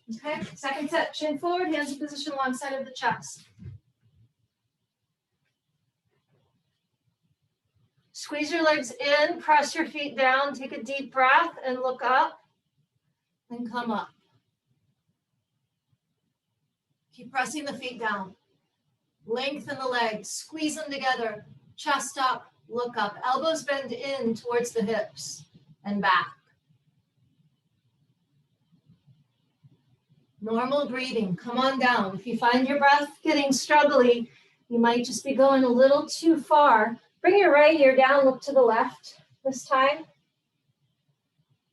Okay, second set, chin forward, hands in position alongside of the chest. Squeeze your legs in, press your feet down, take a deep breath and look up and come up. Keep pressing the feet down. Lengthen the legs, squeeze them together, chest up, look up. Elbows bend in towards the hips and back. Normal breathing, come on down. If you find your breath getting struggly, you might just be going a little too far. Bring your right ear down, look to the left this time.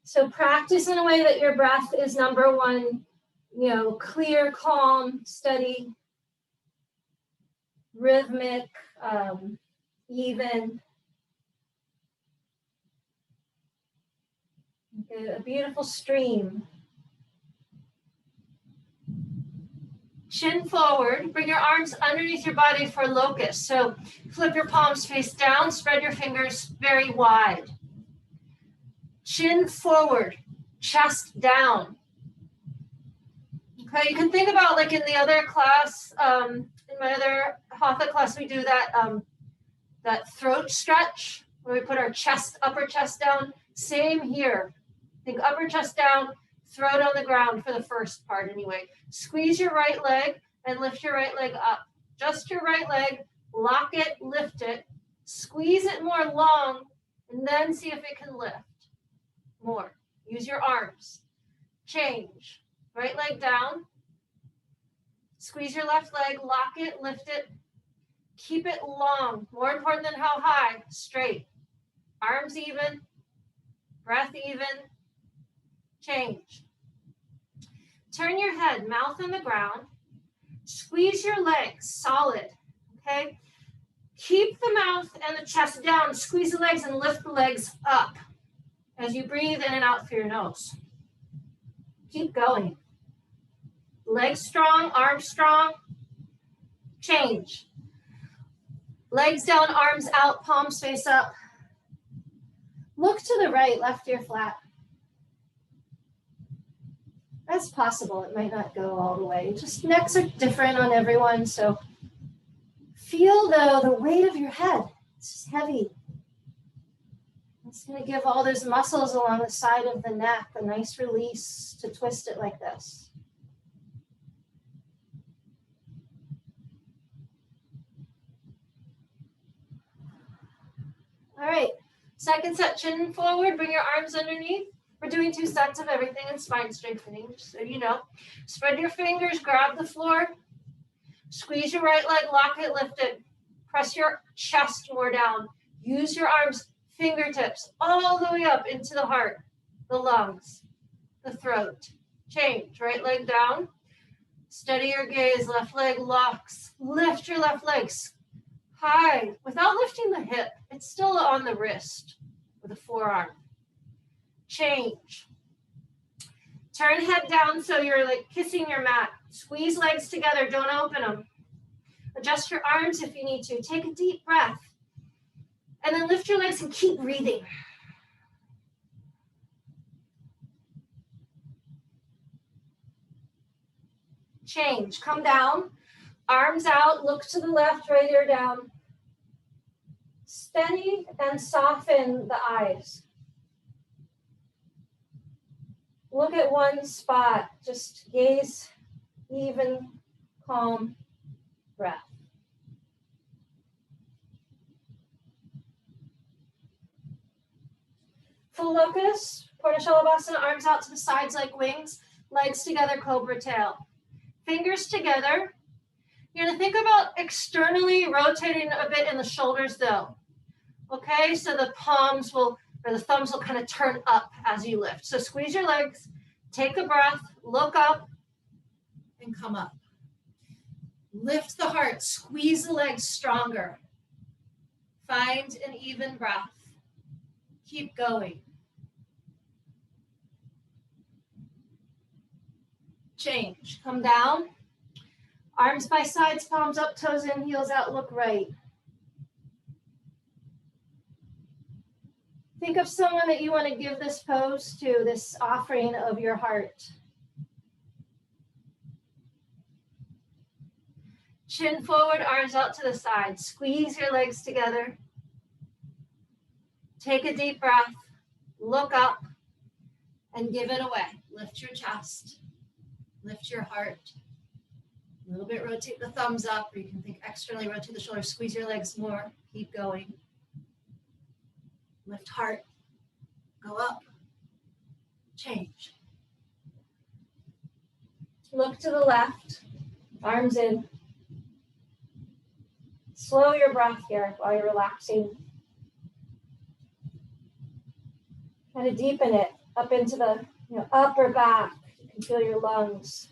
So practice in a way that your breath is number one, clear, calm, steady, rhythmic, even. A beautiful stream. Chin forward, bring your arms underneath your body for locust. So flip your palms face down, spread your fingers very wide. Chin forward, chest down. Okay, you can think about like in the other class, in my other Hatha class, we do that throat stretch where we put our chest, upper chest down. Same here. Think upper chest down, throat on the ground for the first part anyway. Squeeze your right leg and lift your right leg up. Just your right leg, lock it, lift it, squeeze it more long, and then see if it can lift more. Use your arms. Change. Right leg down. Squeeze your left leg, lock it, lift it. Keep it long. More important than how high, straight. Arms even. Breath even. Change. Turn your head, mouth on the ground. Squeeze your legs, solid, okay? Keep the mouth and the chest down. Squeeze the legs and lift the legs up as you breathe in and out through your nose. Keep going. Legs strong, arms strong. Change. Legs down, arms out, palms face up. Look to the right, left ear flat. That's possible. It might not go all the way. Just necks are different on everyone. So feel the weight of your head. It's just heavy. It's going to give all those muscles along the side of the neck a nice release to twist it like this. All right. Second set, chin forward. Bring your arms underneath. We're doing 2 sets of everything in spine strengthening, just so you know. Spread your fingers, grab the floor. Squeeze your right leg, lock it, lift it. Press your chest more down. Use your arms, fingertips, all the way up into the heart, the lungs, the throat. Change, right leg down. Steady your gaze, left leg locks. Lift your left legs high without lifting the hip. It's still on the wrist with the forearm. Change. Turn head down so you're like kissing your mat. Squeeze legs together, don't open them. Adjust your arms if you need to. Take a deep breath. And then lift your legs and keep breathing. Change. Come down. Arms out. Look to the left, right ear down. Steady and soften the eyes. Look at one spot. Just gaze, even, calm breath. Full locust, Purna Shalabhasana, arms out to the sides like wings, legs together, cobra tail. Fingers together. You're going to think about externally rotating a bit in the shoulders though. Okay, so the palms will, or the thumbs will kind of turn up as you lift. So squeeze your legs, take a breath, look up, and come up. Lift the heart, squeeze the legs stronger. Find an even breath. Keep going. Change. Come down. Arms by sides, palms up, toes in, heels out, look right. Think of someone that you want to give this pose to, this offering of your heart. Chin forward, arms out to the side. Squeeze your legs together. Take a deep breath, look up, and give it away. Lift your chest, lift your heart. A little bit, rotate the thumbs up, or you can think externally, rotate the shoulders, squeeze your legs more, keep going. Lift heart, go up, change. Look to the left, arms in. Slow your breath here while you're relaxing. Kind of deepen it up into the upper back. You can feel your lungs.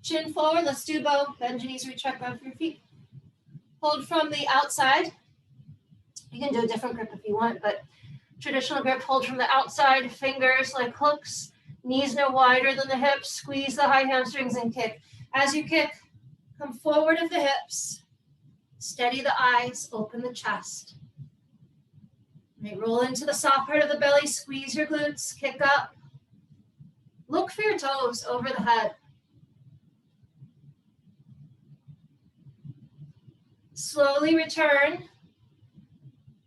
Chin forward, let's do both. Bend your knees, reach back above your feet. Hold from the outside. You can do a different grip if you want, but traditional grip, hold from the outside, fingers like hooks, knees no wider than the hips, squeeze the high hamstrings and kick. As you kick, come forward of the hips, steady the eyes, open the chest. Roll into the soft part of the belly, squeeze your glutes, kick up. Look for your toes over the head. Slowly return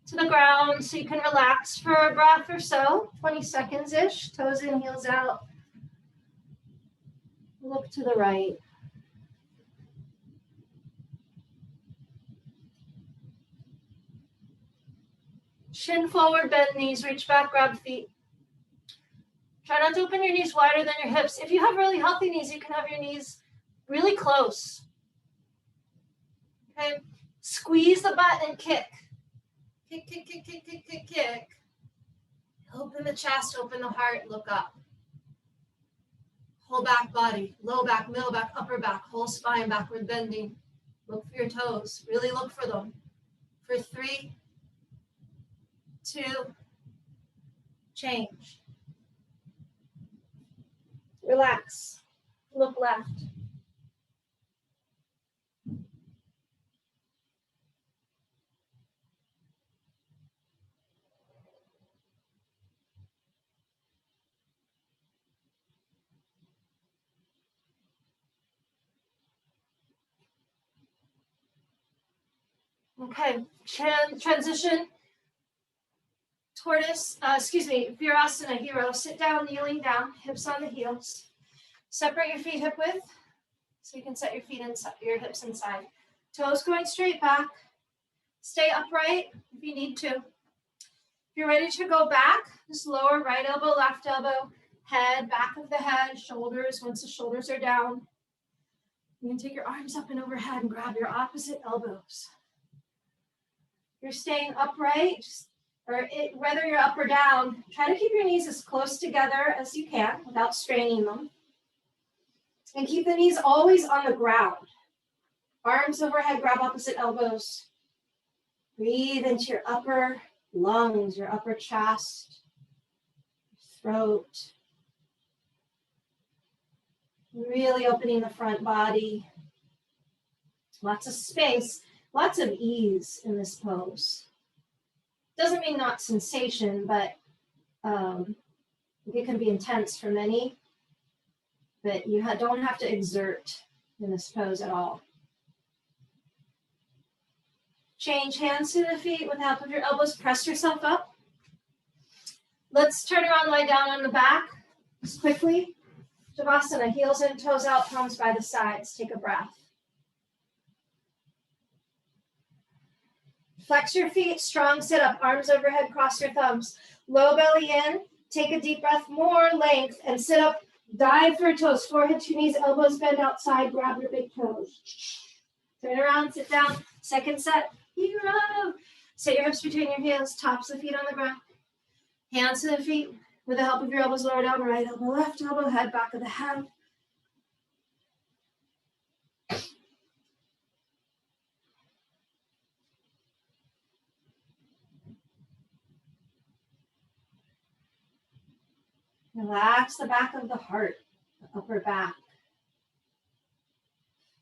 to the ground so you can relax for a breath or so, 20 seconds-ish, toes in, heels out. Look to the right. Chin forward, bend knees, reach back, grab feet. Try not to open your knees wider than your hips. If you have really healthy knees, you can have your knees really close. Okay, squeeze the butt and kick. Kick, kick, kick, kick, kick, kick, kick. Open the chest, open the heart, look up. Whole back body, low back, middle back, upper back, whole spine, backward bending. Look for your toes, really look for them. For 3, 2, change. Relax, look left. Okay, transition. Tortoise, Virasana, hero. Sit down, kneeling down, hips on the heels. Separate your feet hip width, so you can set your feet inside, your hips inside. Toes going straight back. Stay upright if you need to. If you're ready to go back, just lower right elbow, left elbow, head, back of the head, shoulders. Once the shoulders are down, you can take your arms up and overhead and grab your opposite elbows. You're staying upright, whether you're up or down, try to keep your knees as close together as you can without straining them. And keep the knees always on the ground. Arms overhead, grab opposite elbows. Breathe into your upper lungs, your upper chest, throat. Really opening the front body. Lots of space, lots of ease in this pose. Doesn't mean not sensation, but it can be intense for many. But you don't have to exert in this pose at all. Change hands to the feet with the help of your elbows. Press yourself up. Let's turn around, lie down on the back. Just quickly. Shavasana, heels in, toes out, palms by the sides. Take a breath. Flex your feet, strong sit up, arms overhead, cross your thumbs. Low belly in, take a deep breath, more length, and sit up, dive through toes, forehead to knees, elbows bend outside, grab your big toes. Turn around, sit down, second set, hero. Set your hips between your heels, tops of the feet on the ground. Hands to the feet, with the help of your elbows lower down, right elbow, left elbow, head, back of the head. Relax the back of the heart, the upper back.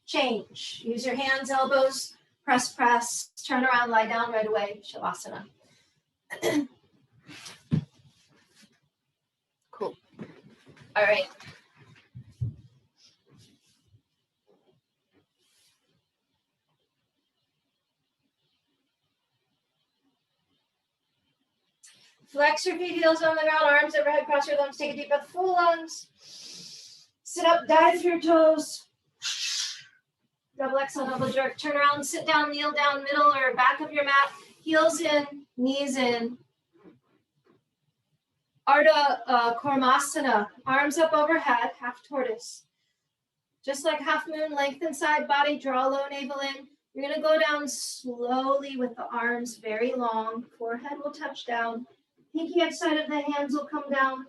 Change. Use your hands, elbows, press, press. Turn around, lie down right away. Shavasana. Cool. All right. Flex your feet, heels on the ground, arms overhead, cross your thumbs, take a deep breath, full lungs. Sit up, dive through your toes. Double exhale, double jerk. Turn around, sit down, kneel down, middle or back of your mat. Heels in, knees in. Ardha Karmasana, arms up overhead, half tortoise. Just like half moon, lengthen side body, draw low navel in. You're gonna go down slowly with the arms very long. Forehead will touch down. Pinky edge side of the hands will come down.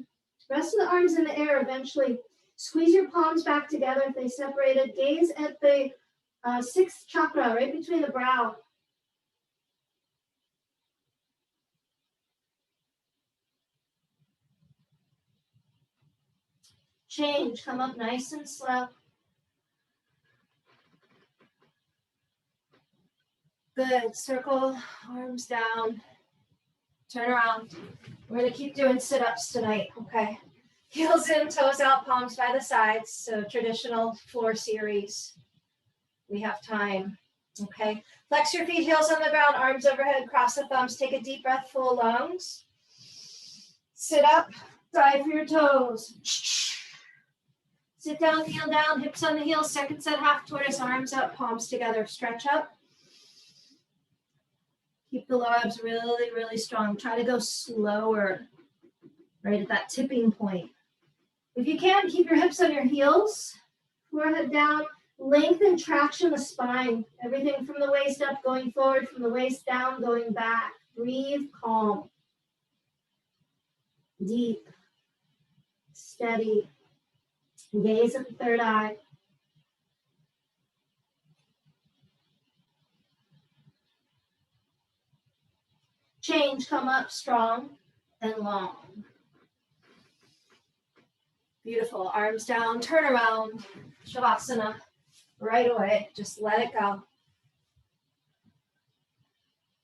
Rest of the arms in the air eventually. Squeeze your palms back together if they separated. Gaze at the sixth chakra, right between the brow. Change, come up nice and slow. Good, circle, arms down. Turn around. We're gonna keep doing sit-ups tonight, okay? Heels in, toes out, palms by the sides. So traditional floor series. We have time, okay? Flex your feet, heels on the ground, arms overhead, cross the thumbs. Take a deep breath, full lungs. Sit up, dive for your toes. Sit down, kneel down, hips on the heels. Second set, half tortoise, arms up, palms together. Stretch up. Keep the lower abs really, really strong. Try to go slower, right at that tipping point. If you can, keep your hips on your heels, forehead down, lengthen traction the spine. Everything from the waist up going forward, from the waist down going back. Breathe calm. Deep. Steady. Gaze at the third eye. Change, come up strong and long. Beautiful, arms down, turn around, Shavasana, right away, just let it go.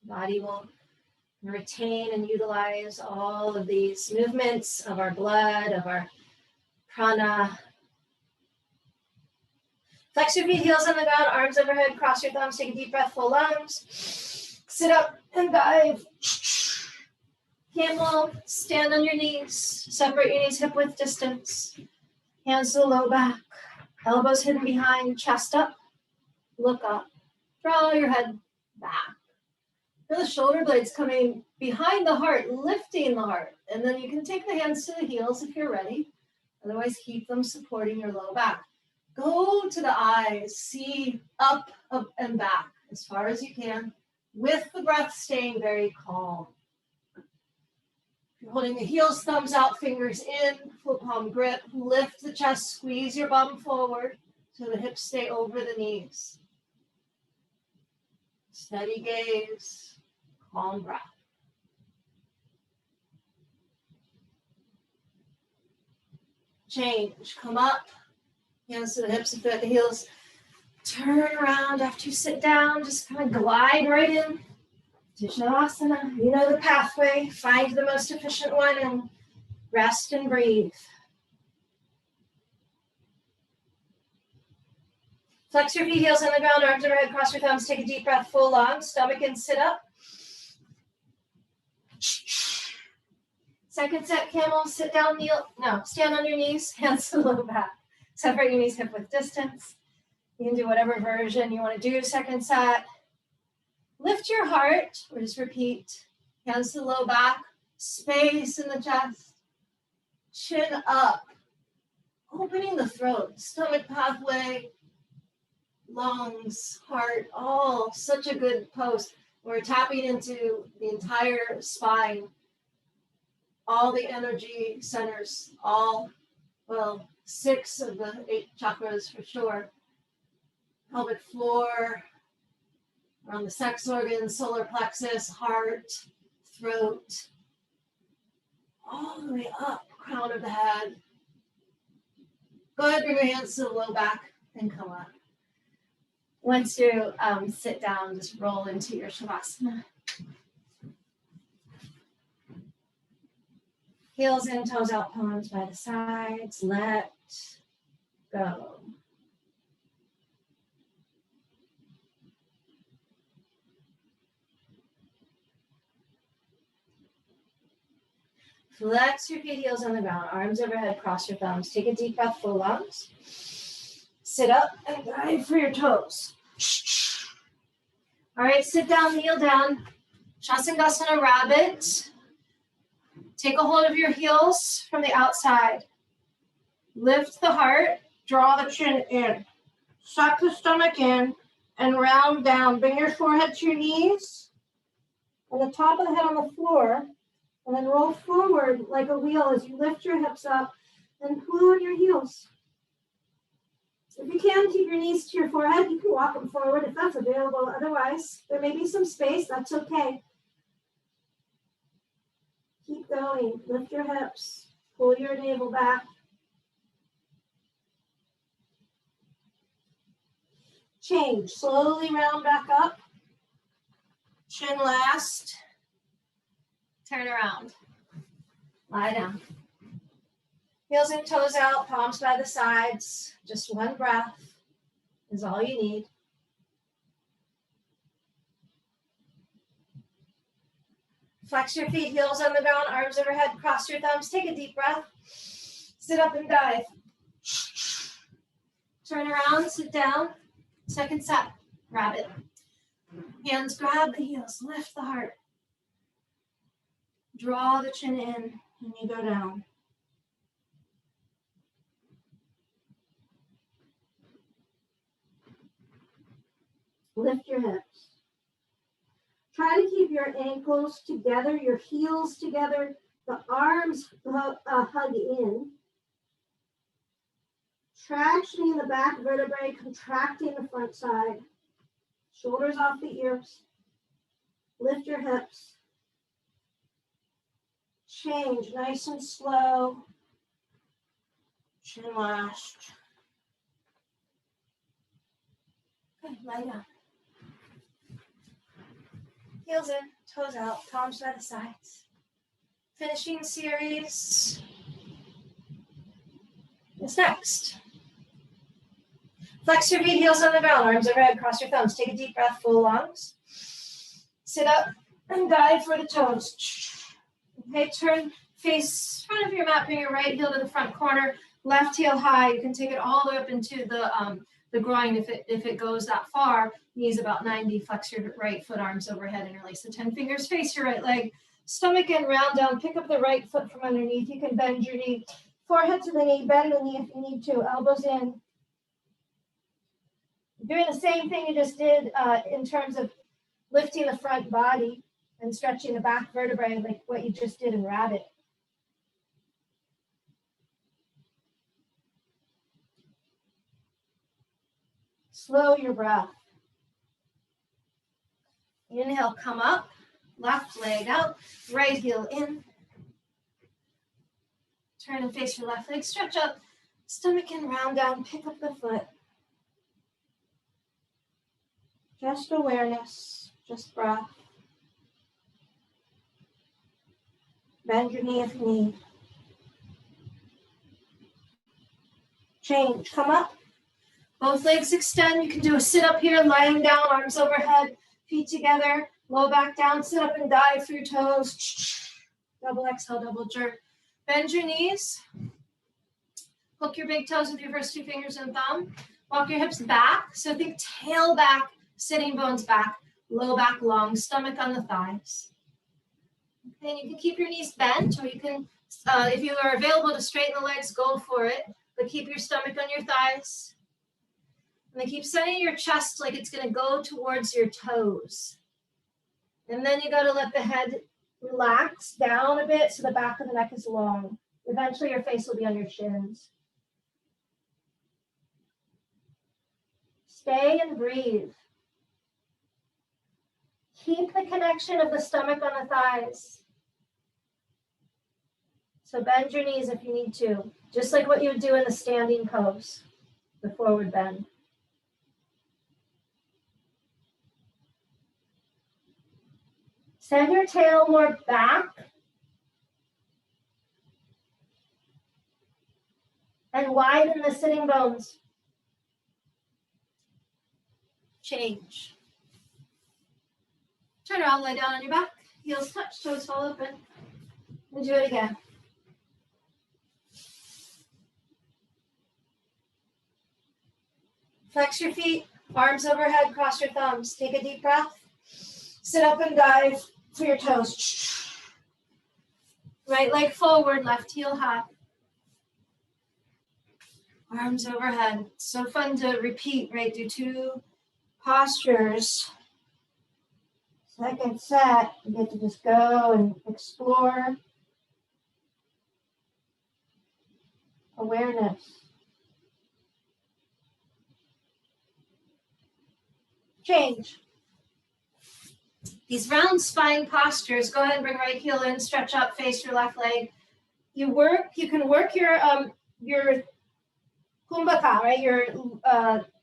Body will retain and utilize all of these movements of our blood, of our prana. Flex your feet, heels on the ground, arms overhead, cross your thumbs, take a deep breath, full lungs. Sit up and dive. Camel, stand on your knees. Separate your knees hip width distance. Hands to the low back. Elbows hidden behind, chest up. Look up. Draw your head back. Feel the shoulder blades coming behind the heart, lifting the heart. And then you can take the hands to the heels if you're ready. Otherwise, keep them supporting your low back. Go to the eyes. See up and back as far as you can, with the breath staying very calm. You're holding the heels, thumbs out, fingers in, full palm grip. Lift the chest, squeeze your bum forward so the hips stay over the knees. Steady gaze, calm breath. Change, come up, hands to the hips and at the heels. Turn around after you sit down, just kind of glide right in to Shavasana. You know the pathway, find the most efficient one and rest and breathe. Flex your feet, heels on the ground, arms overhead, cross your thumbs, take a deep breath, full long, stomach in, sit up. Second set, camel, sit down, stand on your knees, hands to the low back. Separate your knees hip width distance. You can do whatever version you want to do, second set. Lift your heart, or just repeat. Hands to the low back, space in the chest, chin up, opening the throat, stomach pathway, lungs, heart, all such a good pose. We're tapping into the entire spine, all the energy centers, all, well, 6 of the 8 chakras for sure. Pelvic floor, around the sex organs, solar plexus, heart, throat, all the way up, crown of the head. Go ahead, bring your hands to the low back and come up. Once you sit down, just roll into your Shavasana. Heels in, toes out, palms by the sides. Let go. Flex your feet, heels on the ground, arms overhead, cross your thumbs. Take a deep breath, full lungs. Sit up and dive for your toes. All right, sit down, kneel down. Shasangasana rabbit. Take a hold of your heels from the outside. Lift the heart, draw the chin in. Suck the stomach in and round down. Bring your forehead to your knees and the top of the head on the floor. And then roll forward like a wheel as you lift your hips up and pull on your heels. If you can, keep your knees to your forehead. You can walk them forward if that's available. Otherwise, there may be some space. That's okay. Keep going. Lift your hips. Pull your navel back. Change. Slowly round back up. Chin last. Turn around. Lie down. Heels and toes out, palms by the sides. Just one breath is all you need. Flex your feet, heels on the ground, arms overhead, cross your thumbs. Take a deep breath. Sit up and dive. Turn around, sit down. Second set, rabbit. Hands grab the heels, lift the heart. Draw the chin in and you go down. Lift your hips. Try to keep your ankles together, your heels together, the arms hug in. Tractioning the back vertebrae, contracting the front side. Shoulders off the ears. Lift your hips. Change nice and slow. Chin last. Good, lie down. Heels in, toes out, palms by the sides. Finishing series is next. Flex your feet, heels on the ground, arms overhead, cross your thumbs. Take a deep breath, full lungs. Sit up and dive for the toes. Okay, turn, face front of your mat, bring your right heel to the front corner, left heel high. You can take it all the way up into the groin if it goes that far. Knees about 90, flex your right foot, arms overhead, interlace the 10 fingers, face your right leg, stomach in, round down, pick up the right foot from underneath. You can bend your knee, forehead to the knee, bend the knee if you need to, elbows in. Doing the same thing you just did in terms of lifting the front body and stretching the back vertebrae like what you just did in rabbit. Slow your breath. Inhale, come up, left leg out, right heel in. Turn and face your left leg, stretch up, stomach in, round down, pick up the foot. Just awareness, just breath. Bend your knee if you need. Change, come up. Both legs extend. You can do a sit up here, lying down, arms overhead, feet together, low back down, sit up and dive through toes. Double exhale, double jerk. Bend your knees. Hook your big toes with your first 2 fingers and thumb. Walk your hips back. So think tail back, sitting bones back. low back long, stomach on the thighs. Okay, and you can keep your knees bent, or you can, if you are available to straighten the legs, go for it, but keep your stomach on your thighs. And then keep setting your chest like it's gonna go towards your toes. And then you gotta let the head relax down a bit so the back of the neck is long. Eventually your face will be on your shins. Stay and breathe. Keep the connection of the stomach on the thighs. So bend your knees if you need to, just like what you would do in the standing pose, the forward bend. Send your tail more back and widen the sitting bones. Change. Turn around, lay down on your back. Heels touch, toes fall open. And do it again. Flex your feet, arms overhead, cross your thumbs. Take a deep breath. Sit up and dive for your toes. Right leg forward, left heel high. Arms overhead. So fun to repeat, right? Do 2 postures. Second set, you get to just go and explore awareness. Change. These round spine postures, go ahead and bring right heel in, stretch up, face your left leg. You can work your kumbhaka, right? Your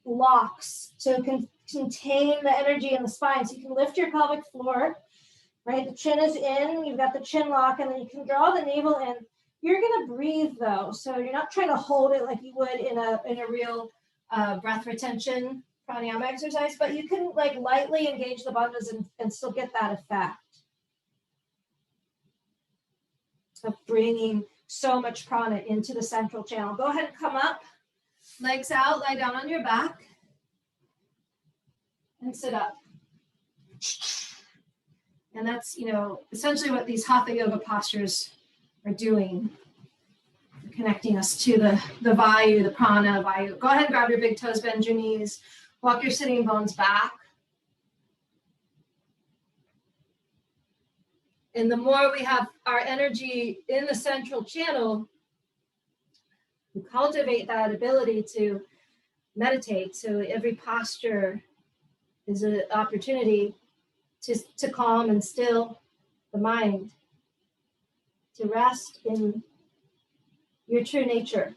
locks to contain the energy in the spine. So you can lift your pelvic floor, right? The chin is in, you've got the chin lock, and then you can draw the navel in. You're gonna breathe though, so you're not trying to hold it like you would in a real breath retention pranayama exercise, but you can like lightly engage the bandhas and still get that effect of bringing so much prana into the central channel. Go ahead and come up, legs out, lie down on your back, and sit up. And that's, essentially what these hatha yoga postures are doing, connecting us to the vayu, the prana, vayu. Go ahead and grab your big toes, bend your knees, walk your sitting bones back. And the more we have our energy in the central channel, we cultivate that ability to meditate. So every posture is an opportunity to calm and still the mind, to rest in your true nature.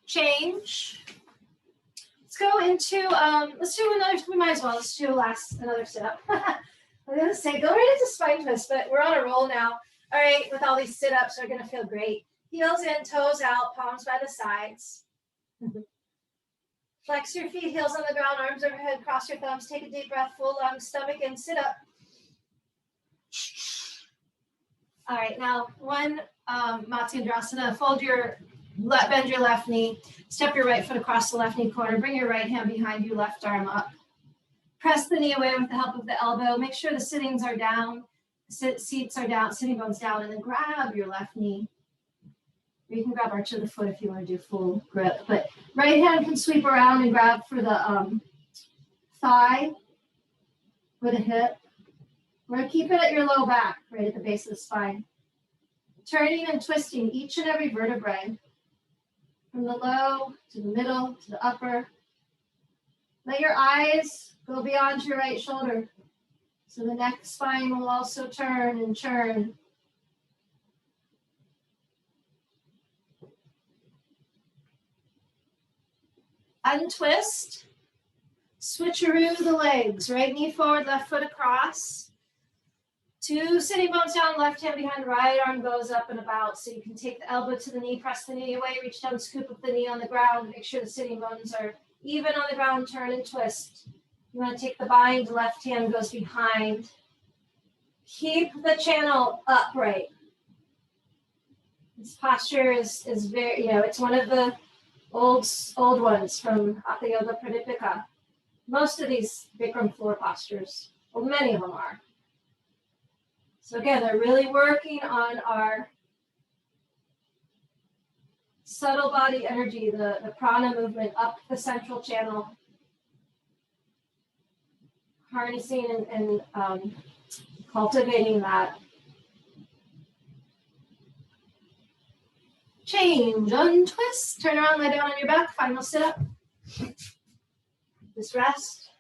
Change. Let's go into, let's do another, we might as well, let's do another sit-up. I'm going to say, go right into spine twist, but we're on a roll now. All right, with all these sit-ups, we're going to feel great. Heels in, toes out, palms by the sides. Flex your feet, heels on the ground, arms overhead, cross your thumbs, take a deep breath, full lungs, stomach in, sit up. All right, now one Matsyendrasana, bend your left knee, step your right foot across the left knee corner, bring your right hand behind you, left arm up. Press the knee away with the help of the elbow, make sure the sittings are down, seats are down, sitting bones down, and then grab your left knee. Or you can grab arch of the foot if you want to do full grip, but right hand can sweep around and grab for the thigh or the hip. We're going to keep it at your low back, right at the base of the spine. Turning and twisting each and every vertebrae from the low to the middle to the upper. Let your eyes go beyond your right shoulder. So the neck spine will also turn and churn. Untwist. Switcheroo the legs. Right knee forward, left foot across. 2 sitting bones down, left hand behind, right arm goes up and about. So you can take the elbow to the knee, press the knee away, reach down, scoop up the knee on the ground, make sure the sitting bones are even on the ground, turn and twist. You want to take the bind, left hand goes behind. Keep the channel upright. This posture is very, it's one of the old ones from Hatha Yoga Pradipika. Most of these Bikram floor postures, well, many of them are. So again, they're really working on our subtle body energy, the prana movement up the central channel, harnessing and cultivating that. Change, untwist, turn around, lay down on your back, final sit up. Just rest.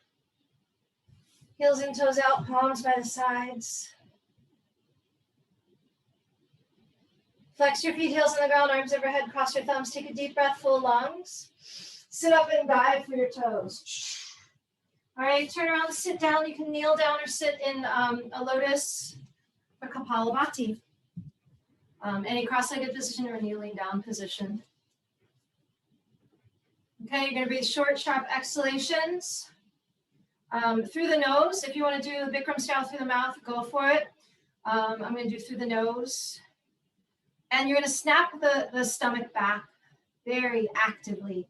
Heels and toes out, palms by the sides. Flex your feet, heels on the ground, arms overhead, cross your thumbs, take a deep breath, full lungs. Sit up and dive for your toes. All right, turn around, sit down. You can kneel down or sit in a lotus or Kapalabhati. Any cross-legged position or kneeling down position. Okay, you're going to breathe short, sharp exhalations through the nose. If you want to do Bikram style through the mouth, go for it. I'm going to do through the nose. And you're going to snap the stomach back very actively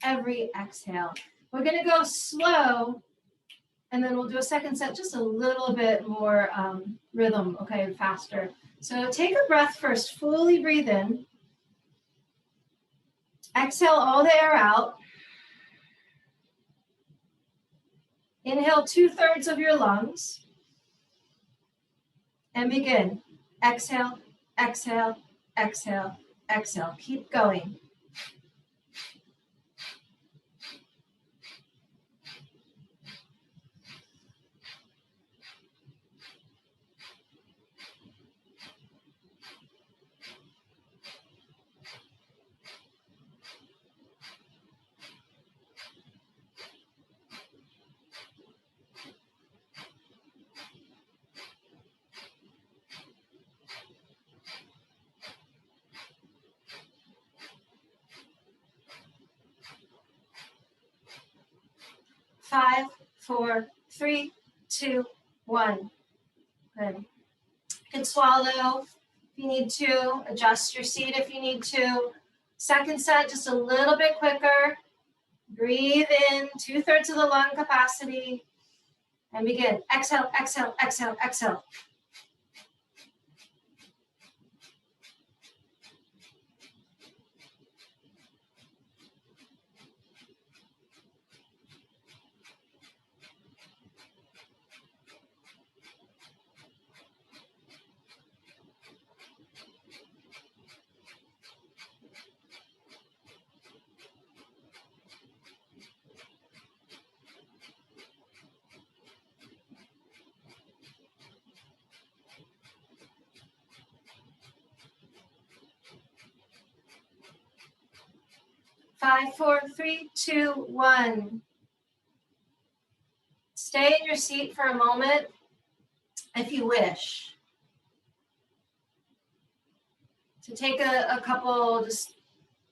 every exhale. We're going to go slow, and then we'll do a second set, just a little bit more rhythm, okay, faster. So take a breath first, fully breathe in. Exhale all the air out. Inhale 2/3 of your lungs. And begin. Exhale, exhale, exhale, exhale. Keep going. Five, 4, 3, 2, 1. Good. You can swallow if you need to. Adjust your seat if you need to. Second set, just a little bit quicker. Breathe in 2/3 of the lung capacity. And begin. Exhale, exhale, exhale, exhale. Five, 4, 3, 2, 1. Stay in your seat for a moment if you wish. To take a couple just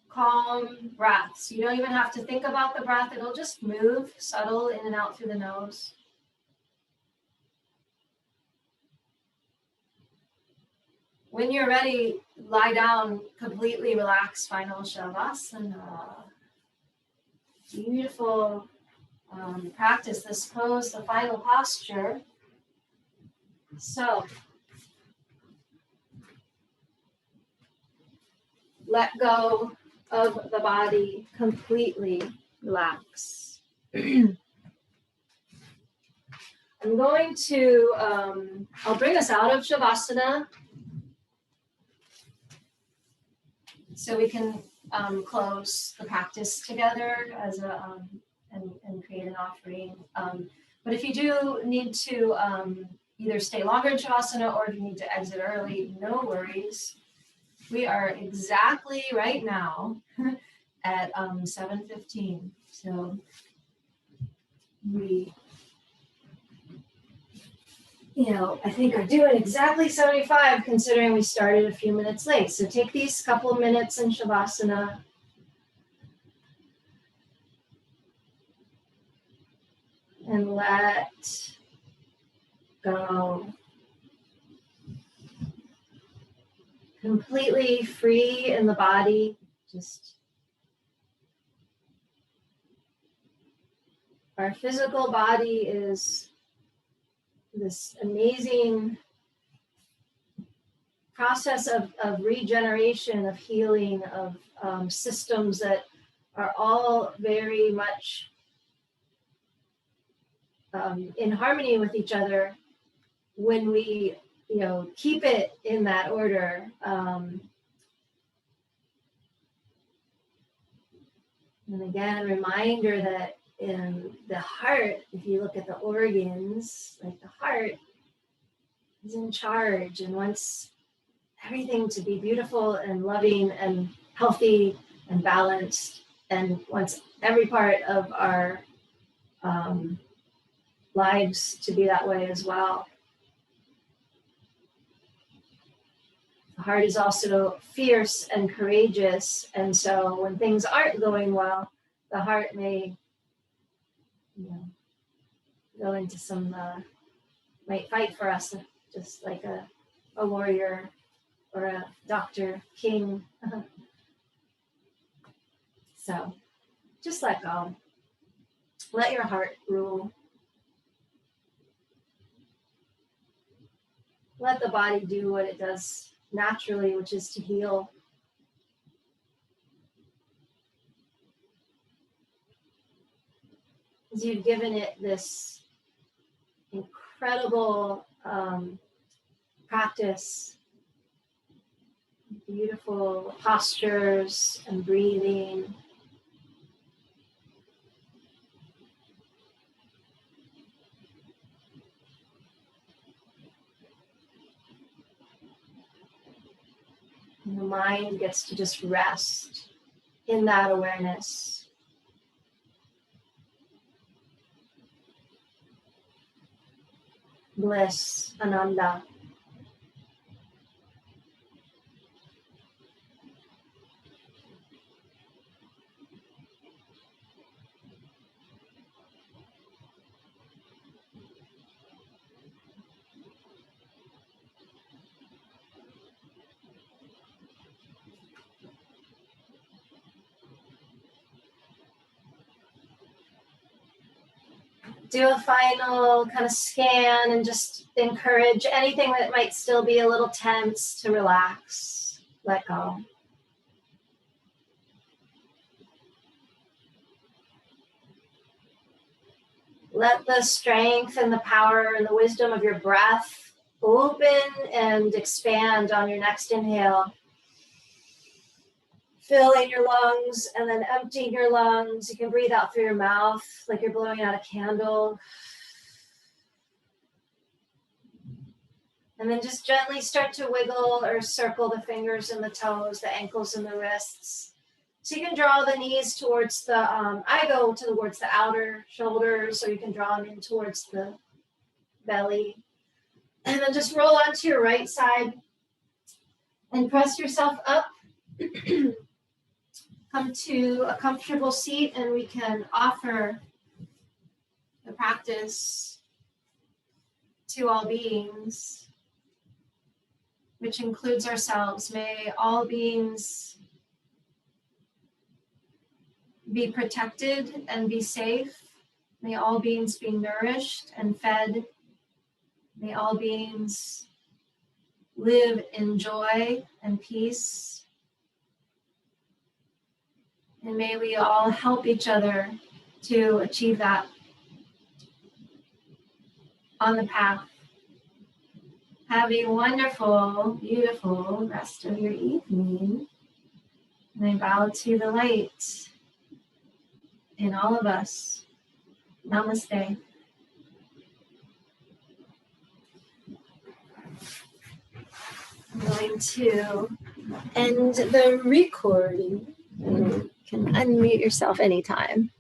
calm breaths. You don't even have to think about the breath. It'll just move subtle in and out through the nose. When you're ready, lie down, completely relaxed, final Shavasana. Beautiful practice, this pose, the final posture. So, let go of the body, completely relax. I'm going to, I'll bring us out of Shavasana so we can close the practice together as a, and create an offering. But if you do need to either stay longer in Shavasana or if you need to exit early, no worries. We are exactly right now at 7:15. So we, I think are doing exactly 75 considering we started a few minutes late. So take these couple of minutes in Shavasana. And let go. completely free in the body. Just our physical body is this amazing process of regeneration, of healing, of systems that are all very much in harmony with each other when we, keep it in that order. And again, a reminder that in the heart, if you look at the organs, like the heart is in charge and wants everything to be beautiful and loving and healthy and balanced, and wants every part of our lives to be that way as well. The heart is also fierce and courageous, and so when things aren't going well, the heart may go into some, might fight for us, just like a warrior or a doctor, king. So just let go. Let your heart rule. Let the body do what it does naturally, which is to heal. As you've given it this incredible practice, beautiful postures and breathing. And the mind gets to just rest in that awareness. Bliss, ananda. Do a final kind of scan and just encourage anything that might still be a little tense to relax, let go. Let the strength and the power and the wisdom of your breath open and expand on your next inhale. Filling your lungs and then emptying your lungs. You can breathe out through your mouth like you're blowing out a candle. And then just gently start to wiggle or circle the fingers and the toes, the ankles and the wrists. So you can draw the knees towards the, I go towards the outer shoulders, so you can draw them in towards the belly. And then just roll onto your right side and press yourself up. Come to a comfortable seat, and we can offer the practice to all beings, which includes ourselves. May all beings be protected and be safe. May all beings be nourished and fed. May all beings live in joy and peace. And may we all help each other to achieve that on the path. Have a wonderful, beautiful rest of your evening. And I bow to the light in all of us. Namaste. I'm going to end the recording. You can unmute yourself anytime.